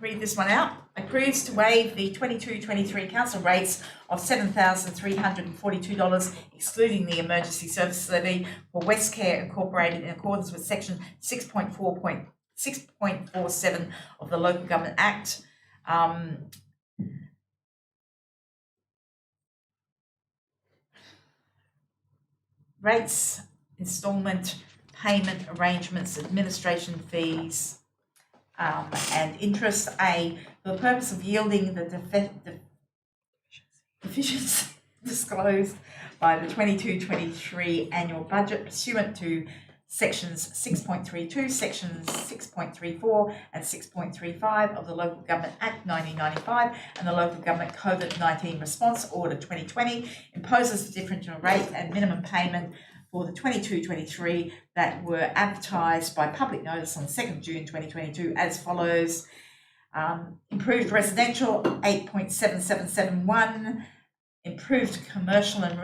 [SPEAKER 1] read this one out. Approves to waive the 22-23 council rates of $7,342, excluding the emergency services levy for Westcare Incorporated in accordance with section 6.47 of the Local Government Act. Rates, instalment, payment arrangements, administration fees, and interest, A, for the purpose of yielding the deficiency disclosed by the 22-23 annual budget pursuant to sections 6.32, sections 6.34 and 6.35 of the Local Government Act 1995 and the Local Government COVID-19 Response Order 2020 imposes the differential rate and minimum payment for the 22-23 that were advertised by public notice on 2nd June 2022 as follows. Improved residential 8.7771, improved commercial and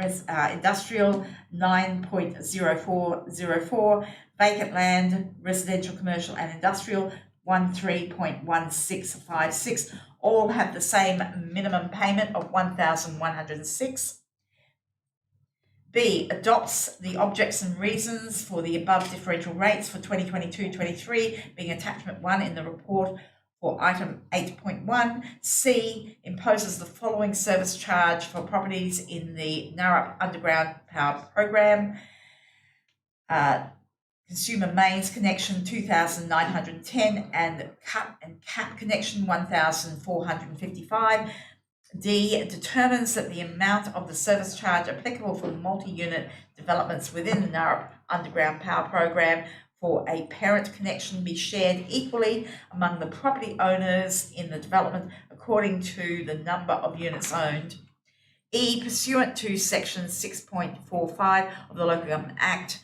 [SPEAKER 1] industrial 9.0404, vacant land, residential, commercial and industrial 13.1656, all have the same minimum payment of $1,106. B, adopts the objects and reasons for the above differential rates for 2022-23 being attachment 1 in the report for item 8.1. C, imposes the following service charge for properties in the Narrup Underground Power Program. Consumer Mains Connection 2,910 and Cut and Cap Connection 1,455. D, determines that the amount of the service charge applicable for multi-unit developments within the Narrop Underground Power Program for a parent connection be shared equally among the property owners in the development according to the number of units owned. E, pursuant to Section 6.45 of the Local Government Act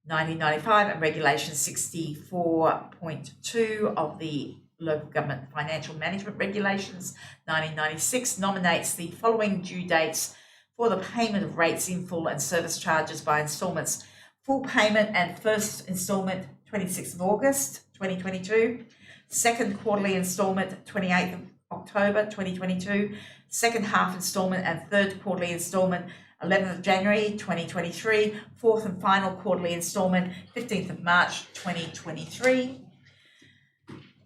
[SPEAKER 1] 1995 and Regulation 64.2 of the Local Government Financial Management Regulations 1996, nominates the following due dates for the payment of rates in full and service charges by instalments. Full payment and first instalment 26th of August 2022, second quarterly instalment 28th of October 2022, second half instalment and third quarterly instalment 11th of January 2023, fourth and final quarterly instalment 15th of March 2023.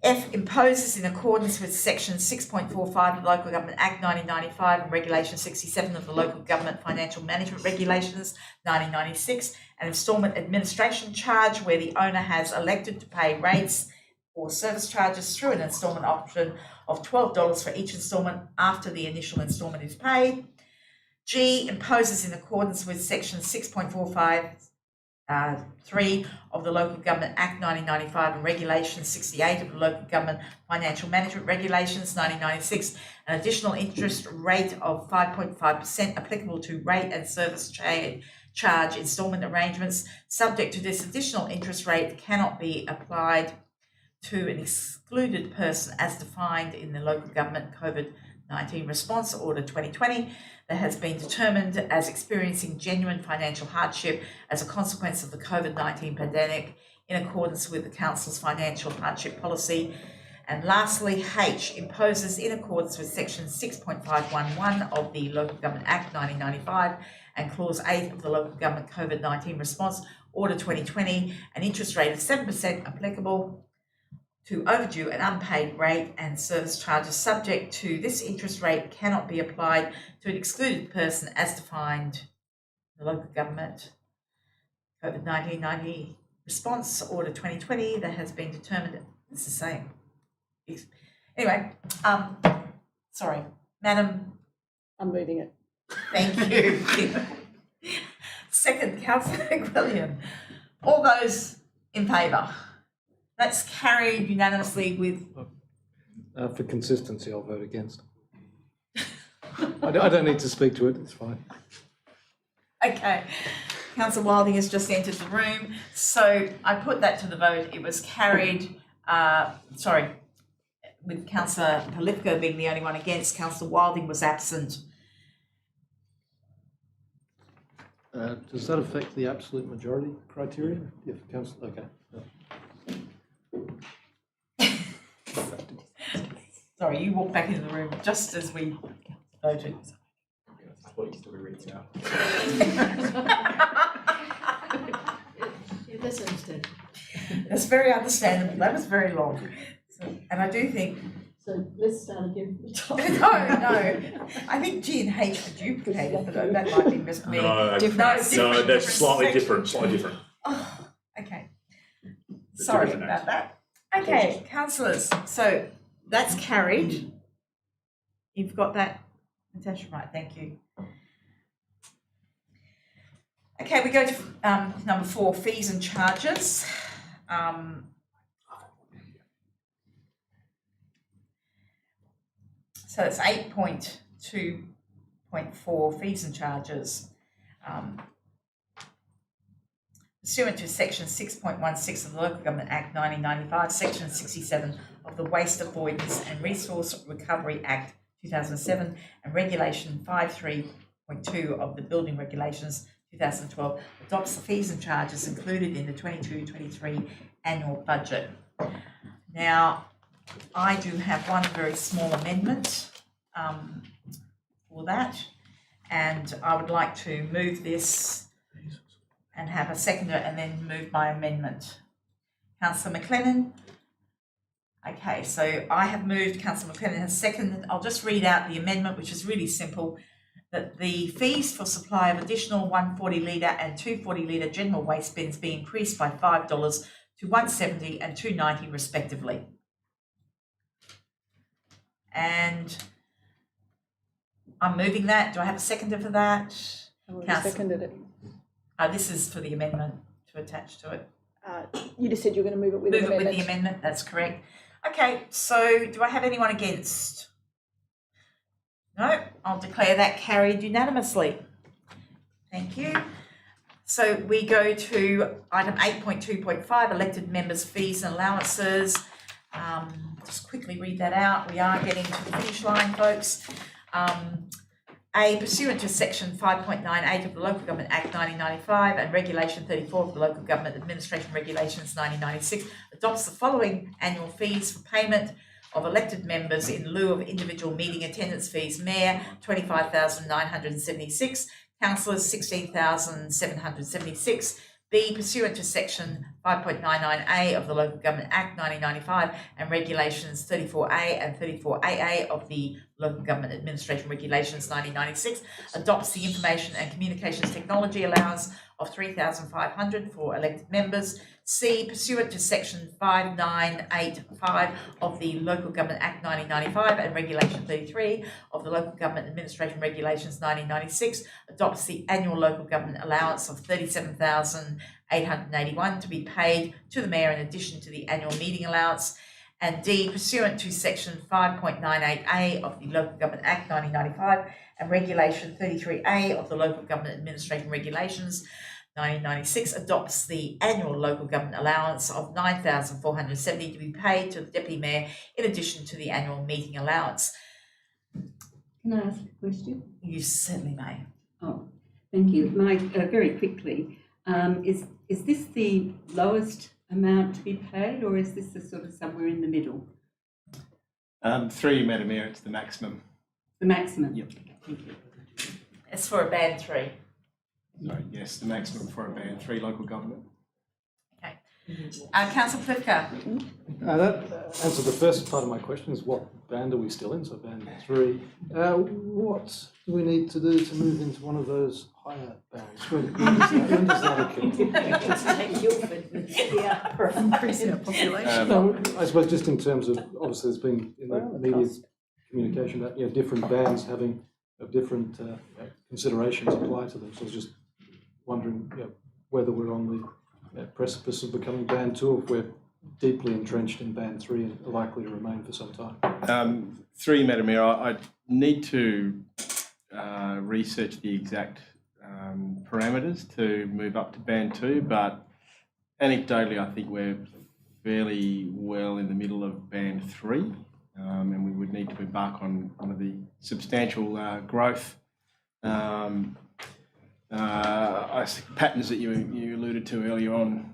[SPEAKER 1] F, imposes in accordance with Section 6.45 of the Local Government Act 1995 and Regulation 67 of the Local Government Financial Management Regulations 1996, an instalment administration charge where the owner has elected to pay rates or service charges through an instalment option of $12 for each instalment after the initial instalment is paid. G, imposes in accordance with Section 6.45 3 of the Local Government Act 1995 and Regulation 68 of the Local Government Financial Management Regulations 1996, an additional interest rate of 5.5% applicable to rate and service charge instalment arrangements. Subject to this additional interest rate cannot be applied to an excluded person as defined in the Local Government COVID-19 Response Order 2020 that has been determined as experiencing genuine financial hardship as a consequence of the COVID-19 pandemic in accordance with the Council's financial hardship policy. And lastly, H, imposes in accordance with Section 6.511 of the Local Government Act 1995 and Clause 8 of the Local Government COVID-19 Response Order 2020, an interest rate of 7% applicable to overdue and unpaid rate and service charges. Subject to this interest rate cannot be applied to an excluded person as defined in the Local Government COVID-19 Response Order 2020 that has been determined. It's the same. Anyway, sorry, Madam.
[SPEAKER 4] I'm reading it.
[SPEAKER 1] Thank you. Second, Councillor William. All those in favour? That's carried unanimously with...
[SPEAKER 2] For consistency, I'll vote against. I don't need to speak to it, it's fine.
[SPEAKER 1] Okay. Councillor Wilding has just entered the room. So I put that to the vote. It was carried, with Councillor Polifka being the only one against. Councillor Wilding was absent.
[SPEAKER 2] Does that affect the absolute majority criteria? If council, okay.
[SPEAKER 1] Sorry, you walked back into the room just as we voted.
[SPEAKER 8] I thought you still reading out.
[SPEAKER 4] Yeah, that's understandable.
[SPEAKER 1] That's very understandable. That was very long. So, and I do think...
[SPEAKER 4] So let's start again from the top.
[SPEAKER 1] No. I think G and H are duplicated, but that might be just me.
[SPEAKER 7] No, they're slightly different.
[SPEAKER 1] Oh, okay.
[SPEAKER 7] They're
[SPEAKER 1] Sorry
[SPEAKER 7] different
[SPEAKER 1] about that. Okay, councillors. So that's carried. You've got that, Natasha, right? Thank you. Okay, we go to number 4, fees and charges. So it's 8.2.4, fees and charges. Pursuant to Section 6.16 of the Local Government Act 1995, Section 67 of the Waste Avoidance and Resource Recovery Act 2007, and Regulation 53.2 of the Building Regulations 2012, adopts the fees and charges included in the 22-23 annual budget. Now, I do have one very small amendment for that, and I would like to move this and have a seconder and then move my amendment. Councillor McLennan. Okay, so I have moved, Councillor McLennan has seconded. I'll just read out the amendment, which is really simple. that the fees for supply of additional 140 litre and 240 litre general waste bins be increased by $5 to $170 and $290 respectively. And I'm moving that. Do I have a seconder for that?
[SPEAKER 6] I already
[SPEAKER 1] Councillor.
[SPEAKER 6] seconded it.
[SPEAKER 1] This is for the amendment to attach to it.
[SPEAKER 6] You just said you're going to move it with
[SPEAKER 1] Move
[SPEAKER 6] an
[SPEAKER 1] it
[SPEAKER 6] amendment.
[SPEAKER 1] with the amendment, that's correct. Okay, so do I have anyone against? No, I'll declare that carried unanimously. Thank you. So we go to item 8.2.5, elected members' fees and allowances. Just quickly read that out. We are getting to the finish line, folks. A, pursuant to section 5.98 of the Local Government Act 1995 and Regulation 34 of the Local Government Administration Regulations 1996, adopts the following annual fees for payment of elected members in lieu of individual meeting attendance fees: Mayor, $25,976, councillors, $16,776. B, pursuant to section 5.99A of the Local Government Act 1995 and Regulations 34A and 34AA of the Local Government Administration Regulations 1996, adopts the Information and Communications Technology allowance of $3,500 for elected members. C, pursuant to section 5985 of the Local Government Act 1995 and Regulation 33 of the Local Government Administration Regulations 1996, adopts the annual local government allowance of $37,881 to be paid to the Mayor in addition to the annual meeting allowance. And D, pursuant to section 5.98A of the Local Government Act 1995 and Regulation 33A of the Local Government Administration Regulations 1996, adopts the annual local government allowance of $9,470 to be paid to the Deputy Mayor in addition to the annual meeting allowance.
[SPEAKER 9] Can I ask a question?
[SPEAKER 1] You certainly may.
[SPEAKER 9] Oh, thank you. Very quickly, is this the lowest amount to be paid, or is this the sort of somewhere in the middle?
[SPEAKER 3] Through you, Madam Mayor, it's the maximum.
[SPEAKER 9] The maximum?
[SPEAKER 3] Yep.
[SPEAKER 9] Thank you.
[SPEAKER 1] It's for a band 3.
[SPEAKER 3] Sorry, yes, the maximum for a band 3 local government.
[SPEAKER 1] Okay. Councillor Plifka.
[SPEAKER 2] That answered the first part of my question, is what band are we still in? So band 3. What do we need to do to move into one of those higher bands? When does that occur?
[SPEAKER 4] Increase our population.
[SPEAKER 2] No, I suppose just in terms of, obviously there's been in the media communication that different bands having different considerations apply to them. So I was just wondering whether we're on the precipice of becoming band 2, or if we're deeply entrenched in band 3 and are likely to remain for some time.
[SPEAKER 3] Through you, Madam Mayor, I need to research the exact parameters to move up to band 2, but anecdotally I think we're fairly well in the middle of band 3, and we would need to embark on one of the substantial growth patterns that you alluded to earlier on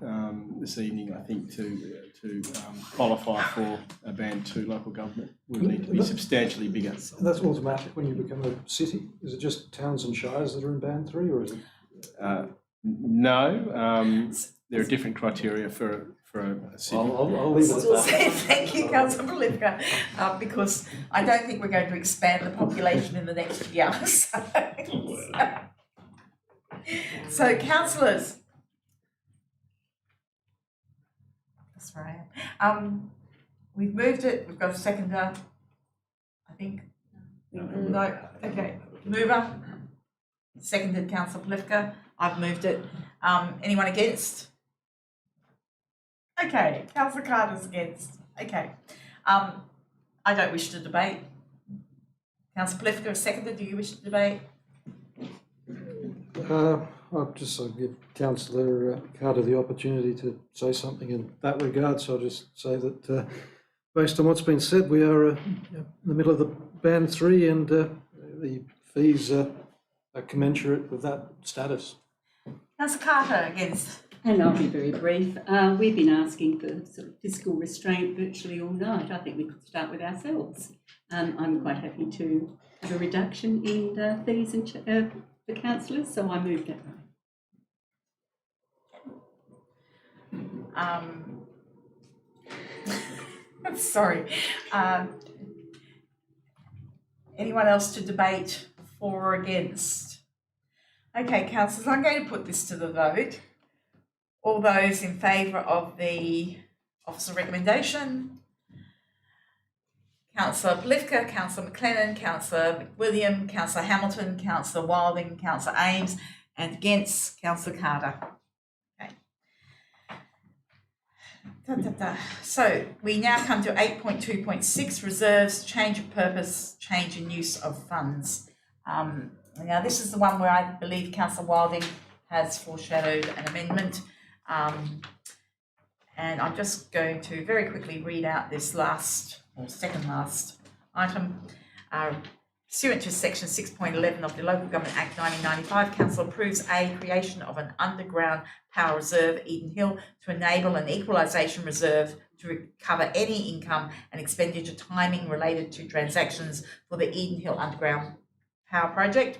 [SPEAKER 3] this evening. I think to qualify for a band 2 local government would need to be substantially bigger.
[SPEAKER 2] That's automatic when you become a city? Is it just towns and shires that are in band 3, or is it?
[SPEAKER 3] No, there are different criteria for a city.
[SPEAKER 2] I'll leave it at that.
[SPEAKER 1] Thank you, Councillor Plifka, because I don't think we're going to expand the population in the next year. So councillors. That's right. We've moved it. We've got a seconder, I think. No. Okay. Mover. Seconded, Councillor Plifka. I've moved it. Anyone against? Okay. Councillor Carter's against. Okay. I don't wish to debate. Councillor Plifka is seconded. Do you wish to debate?
[SPEAKER 2] I'll give Councillor Carter the opportunity to say something in that regard. So I'll just say that based on what's been said, we are in the middle of the band 3, and the fees are commensurate with that status.
[SPEAKER 1] Councillor Carter against.
[SPEAKER 9] And I'll be very brief. We've been asking for sort of fiscal restraint virtually all night. I think we could start with ourselves. I'm quite happy to have a reduction in fees and for councillors, so I moved that way.
[SPEAKER 1] Sorry. Anyone else to debate For or against? Okay, councillors, I'm going to put this to the vote. All those in favour of the officer recommendation? Councillor Polifka, Councillor McLennan, Councillor McWilliam, Councillor Hamilton, Councillor Wilding, Councillor Ames, and against Councillor Carter. Okay. So we now come to 8.2.6, reserves, change of purpose, change in use of funds. Now this is the one where I believe Councillor Wilding has foreshadowed an amendment. And I'm just going to very quickly read out this last, or second last item. Pursuant to section 6.11 of the Local Government Act 1995, Council approves A, creation of an underground power reserve, Eden Hill, to enable an equalisation reserve to recover any income and expenditure timing related to transactions for the Eden Hill Underground Power Project.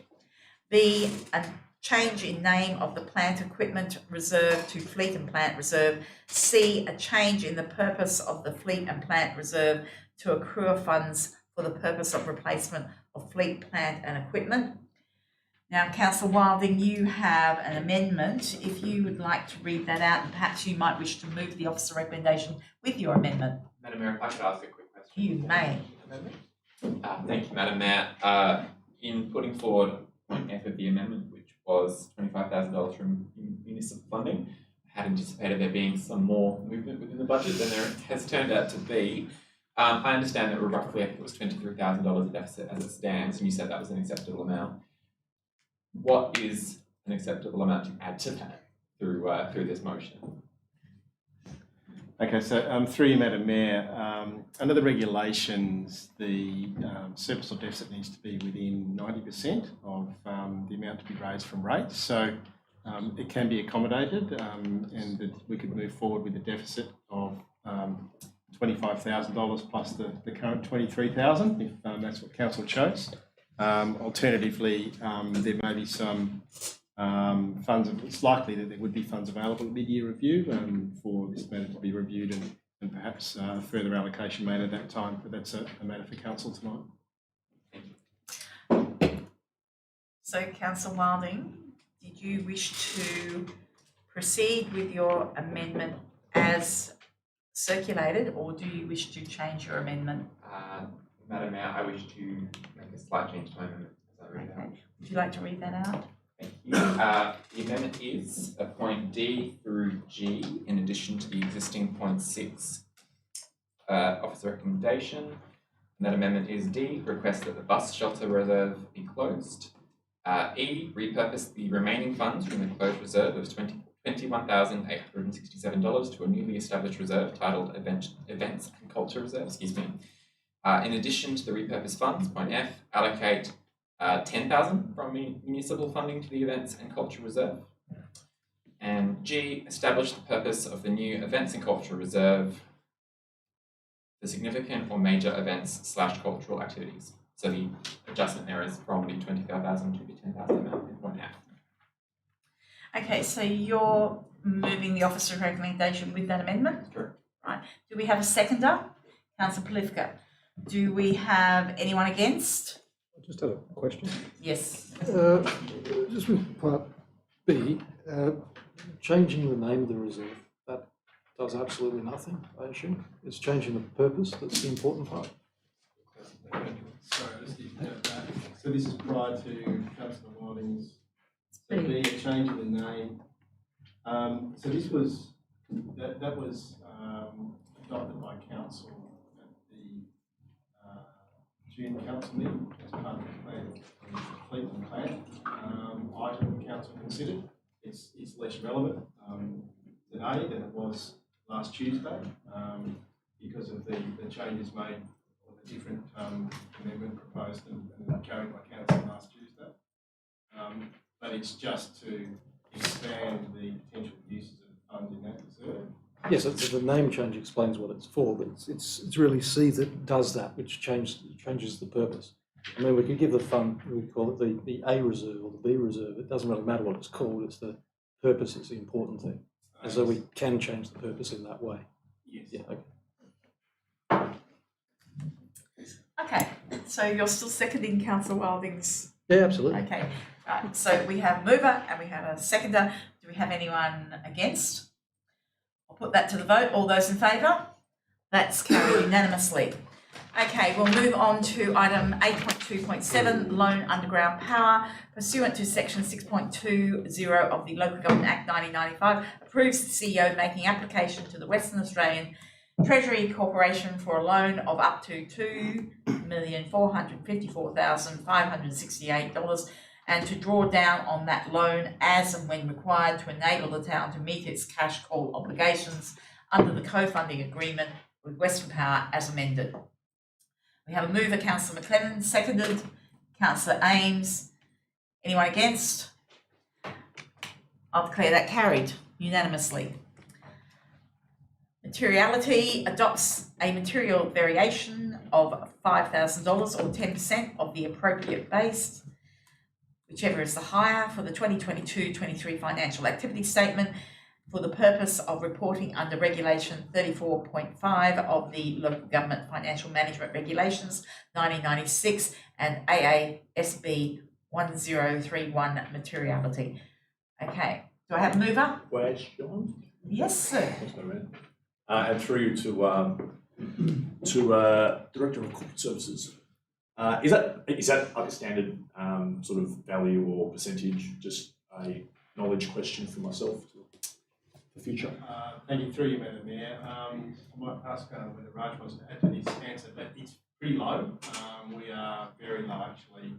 [SPEAKER 1] B, a change in name of the Plant Equipment Reserve to Fleet and Plant Reserve. C, a change in the purpose of the Fleet and Plant Reserve to accrue funds for the purpose of replacement of fleet, plant and equipment. Now, Councillor Wilding, you have an amendment. If you would like to read that out, and perhaps you might wish to move the officer recommendation with your amendment.
[SPEAKER 11] Madam Mayor, if I could ask a quick question.
[SPEAKER 1] You may.
[SPEAKER 11] Thank you, Madam Mayor. In putting forward point F of the amendment, which was $25,000 from municipal funding, I had anticipated there being some more movement within the budget than there has turned out to be. I understand that we're roughly, I think it was $23,000 deficit as it stands, and you said that was an acceptable amount. What is an acceptable amount to add to that through this motion?
[SPEAKER 3] Okay, so through you, Madam Mayor, under the regulations, the surplus or deficit needs to be within 90% of the amount to be raised from rates. So it can be accommodated, and that we could move forward with a deficit of $25,000 plus the current $23,000, if that's what council chose. Alternatively, there may be some funds. It's likely that there would be funds available at mid-year review for this matter to be reviewed and perhaps further allocation made at that time. But that's a matter for council tonight.
[SPEAKER 1] So, Councillor Wilding, did you wish to proceed with your amendment as circulated, or do you wish to change your amendment?
[SPEAKER 11] Madam Mayor, I wish to make a slight change to my amendment.
[SPEAKER 1] Okay. Would you like to read that out?
[SPEAKER 11] Thank you. The amendment is a point D through G in addition to the existing point 6 officer recommendation. And that amendment is D, request that the bus shelter reserve be closed. E, repurpose the remaining funds from the closed reserve of $21,867 to a newly established reserve titled Events and Culture Reserve, In addition to the repurposed funds, point F, allocate $10,000 from municipal funding to the Events and Culture Reserve. And G, establish the purpose of the new Events and Culture Reserve for significant or major events / cultural activities. So the adjustment there is from the $25,000 to the $10,000 amount in point F.
[SPEAKER 1] Okay, so you're moving the officer recommendation with that amendment?
[SPEAKER 11] Sure.
[SPEAKER 1] Right. Do we have a seconder? Councillor Polifka. Do we have anyone against?
[SPEAKER 2] I just had a question.
[SPEAKER 1] Yes.
[SPEAKER 2] Just with part B, changing the name of the reserve, that does absolutely nothing, I assume. It's changing the purpose, that's the important part.
[SPEAKER 3] Sorry, let's get that. So this is prior to Councillor Wilding's. So B, a change in the name. So this was that was adopted by council at the June council meeting as part of the plan, fleet and plan item the council considered. It's less relevant today than it was last Tuesday because of the changes made or the different amendment proposed and carried by council last Tuesday. But it's just to expand the potential uses of funds in that reserve.
[SPEAKER 2] Yes, the name change explains what it's for, but it's really C that does that, which changes the purpose. I mean, we could give the fund, we call it the A reserve or the B reserve. It doesn't really matter what it's called, it's the purpose that's the important thing. And so we can change the purpose in that way.
[SPEAKER 3] Yes.
[SPEAKER 2] Yeah, okay.
[SPEAKER 1] Okay, so you're still seconding Councillor Wilding's
[SPEAKER 2] Yeah, absolutely.
[SPEAKER 1] Okay, right, so we have a mover and we have a seconder. Do we have anyone against? I'll put that to the vote. All those in favour? That's carried unanimously. Okay, we'll move on to item 8.2.7, loan underground power. Pursuant to section 6.20 of the Local Government Act 1995, approves the CEO making application to the Western Australian Treasury Corporation for a loan of up to $2,454,568 and to draw down on that loan as and when required to enable the town to meet its cash call obligations under the co-funding agreement with Western Power as amended. We have a mover, Councillor McLennan, seconded, Councillor Ames. Anyone against? I'll declare that carried unanimously. Materiality adopts a material variation of $5,000 or 10% of the appropriate base, whichever is the higher, for the 2022-23 financial activity statement for the purpose of reporting under Regulation 34.5 of the Local Government Financial Management Regulations 1996 and AASB 1031 materiality. Okay, do I have a mover?
[SPEAKER 7] Question?
[SPEAKER 1] Yes, sir.
[SPEAKER 7] And through you to Director of Corporate Services. Is that like a standard sort of value or percentage? Just a knowledge question for myself for the future.
[SPEAKER 3] Thank you, through you, Madam Mayor. I might ask whether Raj wants to add to this answer, but it's pretty low. We are very low actually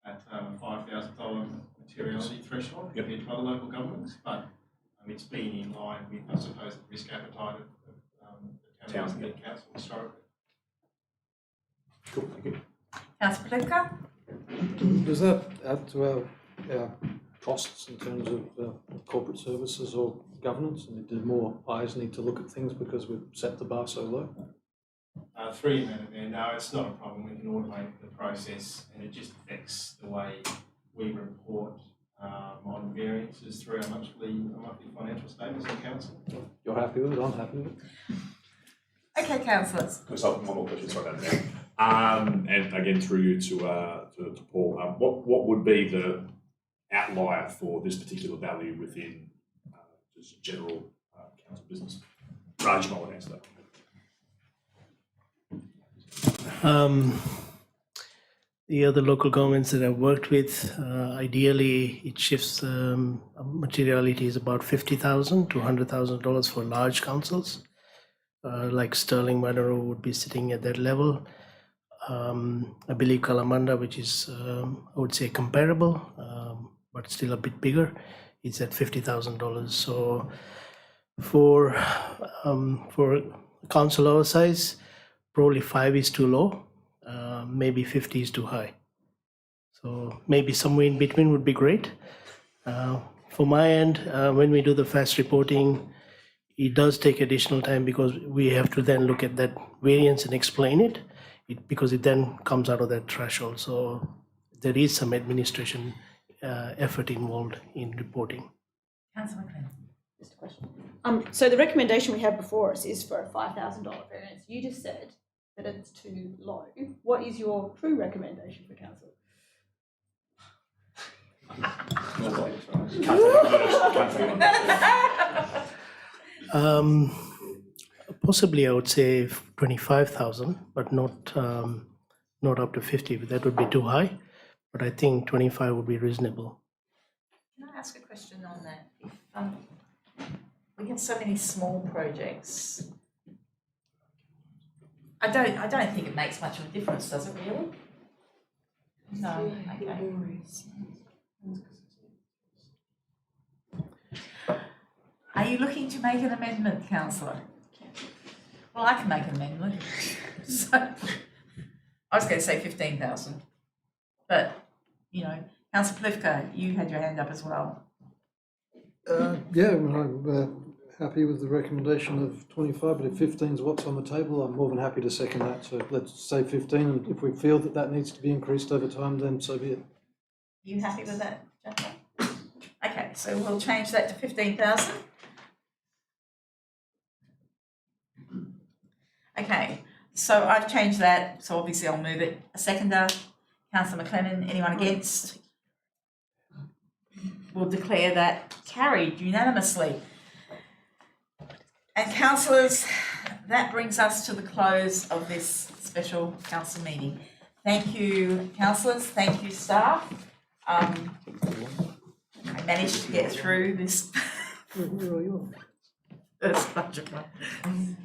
[SPEAKER 3] at $5,000 materiality threshold compared to other local governments, but it's been in line with, I suppose, the risk appetite of the Town Council historically.
[SPEAKER 7] Cool, thank you.
[SPEAKER 1] Councillor Plewka?
[SPEAKER 2] Does that add to our costs in terms of corporate services or governance? And do more eyes need to look at things because we've set the bar so low?
[SPEAKER 3] Through you, Madam Mayor, no, it's not a problem. We can automate the process and it just affects the way we report on variances through our monthly financial statements in council.
[SPEAKER 2] You're happy with it? I'm happy with it.
[SPEAKER 1] Okay, councillors.
[SPEAKER 7] So one more question, sorry, Madam Mayor. And again, through you to Paul, what would be the outlier for this particular value within just general council business? Raj, might want to answer that.
[SPEAKER 12] The other local governments that I've worked with, ideally it shifts materiality is about $50,000 to $100,000 for large councils. Like Stirling Manor would be sitting at that level. I believe Kalamanda, which is I would say comparable, but still a bit bigger, is at $50,000. So for a council our size, probably 5 is too low. Maybe 50 is too high. So maybe somewhere in between would be great. For my end, when we do the fast reporting, it does take additional time because we have to then look at that variance and explain it, because it then comes out of that threshold. So there is some administration effort involved in reporting.
[SPEAKER 1] Councillor McLean.
[SPEAKER 6] Just a question. So the recommendation we have before us is for a $5,000 variance. You just said that it's too low. What is your true recommendation for council?
[SPEAKER 12] Possibly I would say 25,000, but not up to 50. That would be too high. But I think 25 would be reasonable.
[SPEAKER 1] Can I ask a question on that? If we have so many small projects, I don't think it makes much of a difference, does it really? No, okay. Are you looking to make an amendment, councillor? Well, I can make an amendment. So I was going to say 15,000, but you know, Councillor Plewka, you had your hand up as well.
[SPEAKER 2] Yeah, I'm happy with the recommendation of 25, but if 15 is what's on the table, I'm more than happy to second that. So let's say 15, and if we feel that that needs to be increased over time, then so be it.
[SPEAKER 1] Are you happy with that, Jennifer? Okay, so we'll change that to 15,000. Okay, so I've changed that, so obviously I'll move it. A seconder, Councillor McLennan, anyone against? We'll declare that carried unanimously. And councillors, that brings us to the close of this special council meeting. Thank you, councillors, thank you, staff. I managed to get through this first budget one.